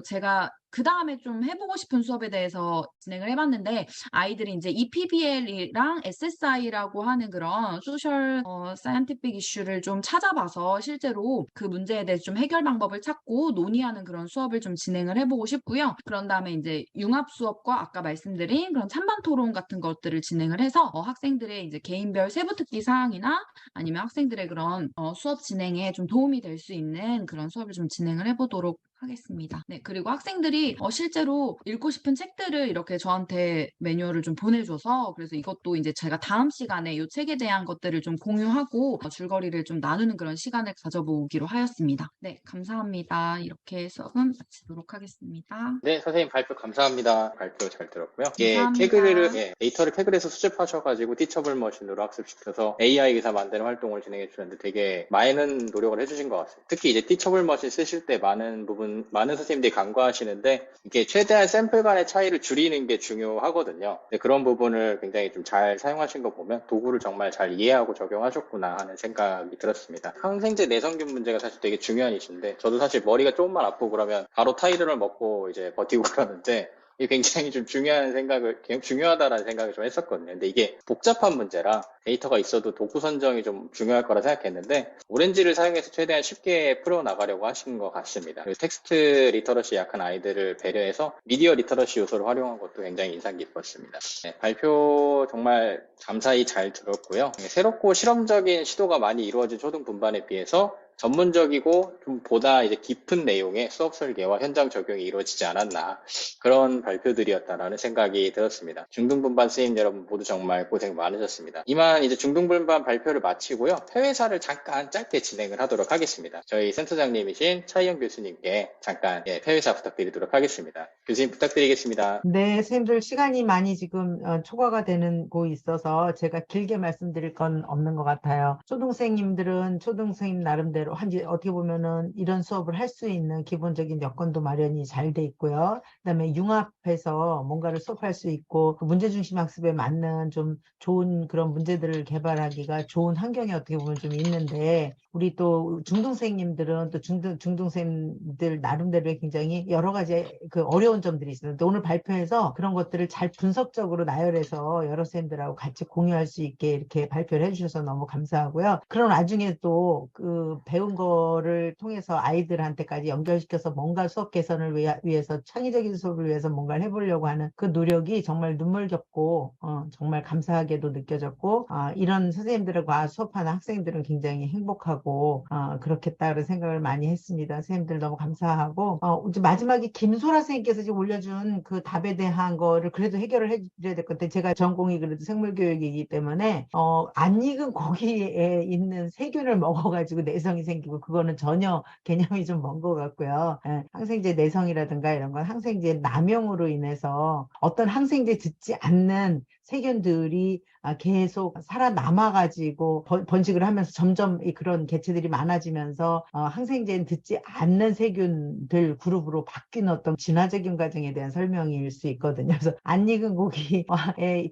제가 그 다음에 좀 해보고 싶은 수업에 대해서 진행을 해봤는데 아이들이 이제 EPBL이랑 SSI라고 하는 그런 소셜 사이언티픽 이슈를 좀 찾아봐서 실제로 그 문제에 대해서 좀 해결 방법을 찾고 논의하는 그런 수업을 좀 진행을 해보고 싶고요. 그런 다음에 이제 융합 수업과 아까 말씀드린 그런 찬반 토론 같은 것들을 진행을 해서 학생들의 이제 개인별 세부 특기 사항이나 아니면 학생들의 그런 수업 진행에 좀 도움이 될 수 있는 그런 수업을 좀 진행을 해보도록 하겠습니다. 네, 그리고 학생들이 실제로 읽고 싶은 책들을 이렇게 저한테 매뉴얼을 좀 보내줘서 그래서 이것도 이제 제가 다음 시간에 이 책에 대한 것들을 좀 공유하고 줄거리를 좀 나누는 그런 시간을 가져보기로 하였습니다. 네, 감사합니다. 이렇게 수업은 마치도록 하겠습니다. 네, 선생님 발표 감사합니다. 발표 잘 들었고요. 감사합니다. 데이터를 캐글에서 수집하셔가지고 티처블 머신으로 학습시켜서 AI 기사 만드는 활동을 진행해 주셨는데 되게 많은 노력을 해주신 것 같아요. 특히 이제 티처블 머신 쓰실 때 많은 부분 많은 선생님들이 간과하시는데 이게 최대한 샘플 간의 차이를 줄이는 게 중요하거든요. 근데 그런 부분을 굉장히 좀 잘 사용하신 거 보면 도구를 정말 잘 이해하고 적용하셨구나 하는 생각이 들었습니다. 항생제 내성균 문제가 사실 되게 중요한 이슈인데 저도 사실 머리가 조금만 아프고 그러면 바로 타이르를 먹고 이제 버티고 그러는데 이게 굉장히 좀 중요하다라는 생각을 좀 했었거든요. 근데 이게 복잡한 문제라 데이터가 있어도 도구 선정이 좀 중요할 거라 생각했는데 오렌지를 사용해서 최대한 쉽게 풀어나가려고 하신 것 같습니다. 그리고 텍스트 리터러시 약한 아이들을 배려해서 미디어 리터러시 요소를 활용한 것도 굉장히 인상 깊었습니다. 네, 발표 정말 감사히 잘 들었고요. 새롭고 실험적인 시도가 많이 이루어진 초등 분반에 비해서 전문적이고 좀 보다 이제 깊은 내용의 수업 설계와 현장 적용이 이루어지지 않았나 그런 발표들이었다라는 생각이 들었습니다. 중등분반 선생님 여러분 모두 정말 고생 많으셨습니다. 이만 이제 중등분반 발표를 마치고요. 폐회사를 잠깐 짧게 진행을 하도록 하겠습니다. 저희 센터장님이신 차이영 교수님께 잠깐 폐회사 부탁드리도록 하겠습니다. 교수님 부탁드리겠습니다. 네, 선생님들 시간이 많이 지금 초과가 되는 거 있어서 제가 길게 말씀드릴 건 없는 것 같아요. 초등생님들은 초등생님 나름대로 어떻게 보면은 이런 수업을 할 수 있는 기본적인 여건도 마련이 잘 돼 있고요. 그다음에 융합해서 뭔가를 수업할 수 있고 그 문제중심 학습에 맞는 좀 좋은 그런 문제들을 개발하기가 좋은 환경이 어떻게 보면 좀 있는데 우리 또 중등생님들은 또 중등생들 나름대로 굉장히 여러 가지 그 어려운 점들이 있습니다. 오늘 발표해서 그런 것들을 잘 분석적으로 나열해서 여러 선생님들하고 같이 공유할 수 있게 이렇게 발표를 해주셔서 너무 감사하고요. 그런 와중에 또 그 배운 거를 통해서 아이들한테까지 연결시켜서 뭔가 수업 개선을 위해서 창의적인 수업을 위해서 뭔가를 해보려고 하는 그 노력이 정말 눈물겹고 정말 감사하게도 느껴졌고 이런 선생님들과 수업하는 학생들은 굉장히 행복하고 그렇겠다는 생각을 많이 했습니다. 선생님들 너무 감사하고 이제 마지막에 김소라 선생님께서 지금 올려준 그 답에 대한 거를 그래도 해결을 해드려야 될 것 같아요. 제가 전공이 그래도 생물교육이기 때문에 안 익은 고기에 있는 세균을 먹어가지고 내성이 생기고 그거는 전혀 개념이 좀 먼 것 같고요. 항생제 내성이라든가 이런 건 항생제 남용으로 인해서 어떤 항생제 듣지 않는 세균들이 계속 살아남아가지고 번식을 하면서 점점 그런 개체들이 많아지면서 항생제는 듣지 않는 세균들 그룹으로 바뀌는 어떤 진화적인 과정에 대한 설명일 수 있거든요. 그래서 안 익은 고기에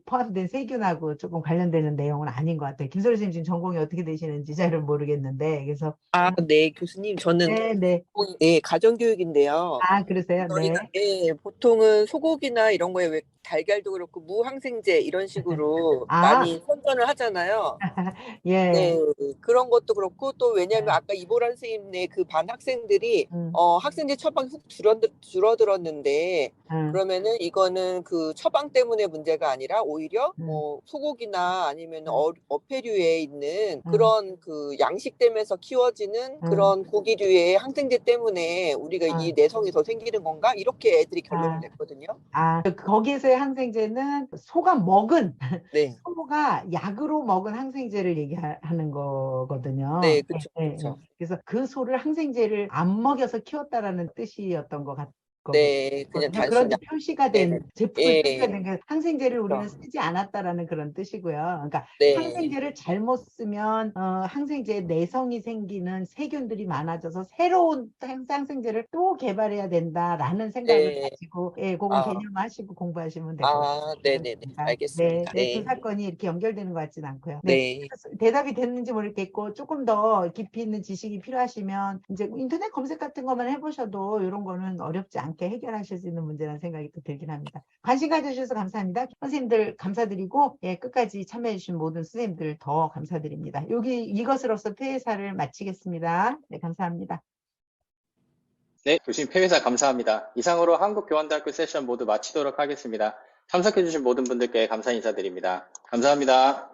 포함된 세균하고 조금 관련되는 내용은 아닌 것 같아요. 김소리 선생님 지금 전공이 어떻게 되시는지 잘 모르겠는데 그래서 네, 교수님. 저는 네. 가정교육인데요. 그러세요? 저희가 보통은 소고기나 이런 거에 왜 달걀도 그렇고 무항생제 이런 식으로 많이 선전을 하잖아요. 예. 네, 그런 것도 그렇고 또 왜냐하면 아까 이보란 선생님네 그 반 학생들이 학생제 처방이 훅 줄어들었는데 그러면은 이거는 그 처방 때문에 문제가 아니라 오히려 뭐 소고기나 아니면 어패류에 있는 그런 그 양식되면서 키워지는 그런 고기류의 항생제 때문에 우리가 이 내성이 더 생기는 건가? 이렇게 애들이 결론을 냈거든요. 거기에서의 항생제는 소가 먹은 네. 소가 약으로 먹은 항생제를 얘기하는 거거든요. 네, 그렇죠. 그래서 그 소를 항생제를 안 먹여서 키웠다라는 뜻이었던 것 같아요. 네, 그냥 그런 단순히 표시가 된 제품을 표시가 된 게 항생제를 우리는 그렇죠. 쓰지 않았다라는 그런 뜻이고요. 그러니까 네. 항생제를 잘못 쓰면 항생제에 내성이 생기는 세균들이 많아져서 새로운 항생제를 또 개발해야 된다라는 생각을 가지고 그건 개념하시고 공부하시면 될 것 같아요. 네네네. 알겠습니다. 네, 두 사건이 이렇게 연결되는 것 같지는 않고요. 네. 대답이 됐는지 모르겠고 조금 더 깊이 있는 지식이 필요하시면 이제 인터넷 검색 같은 것만 해보셔도 이런 거는 어렵지 않게 해결하실 수 있는 문제라는 생각이 또 들긴 합니다. 관심 가져주셔서 감사합니다. 선생님들 감사드리고 끝까지 참여해 주신 모든 선생님들 더 감사드립니다. 이것으로서 폐회사를 마치겠습니다. 네, 감사합니다. 네, 교수님 폐회사 감사합니다. 이상으로 한국교원대학교 세션 모두 마치도록 하겠습니다. 참석해 주신 모든 분들께 감사 인사드립니다. 감사합니다.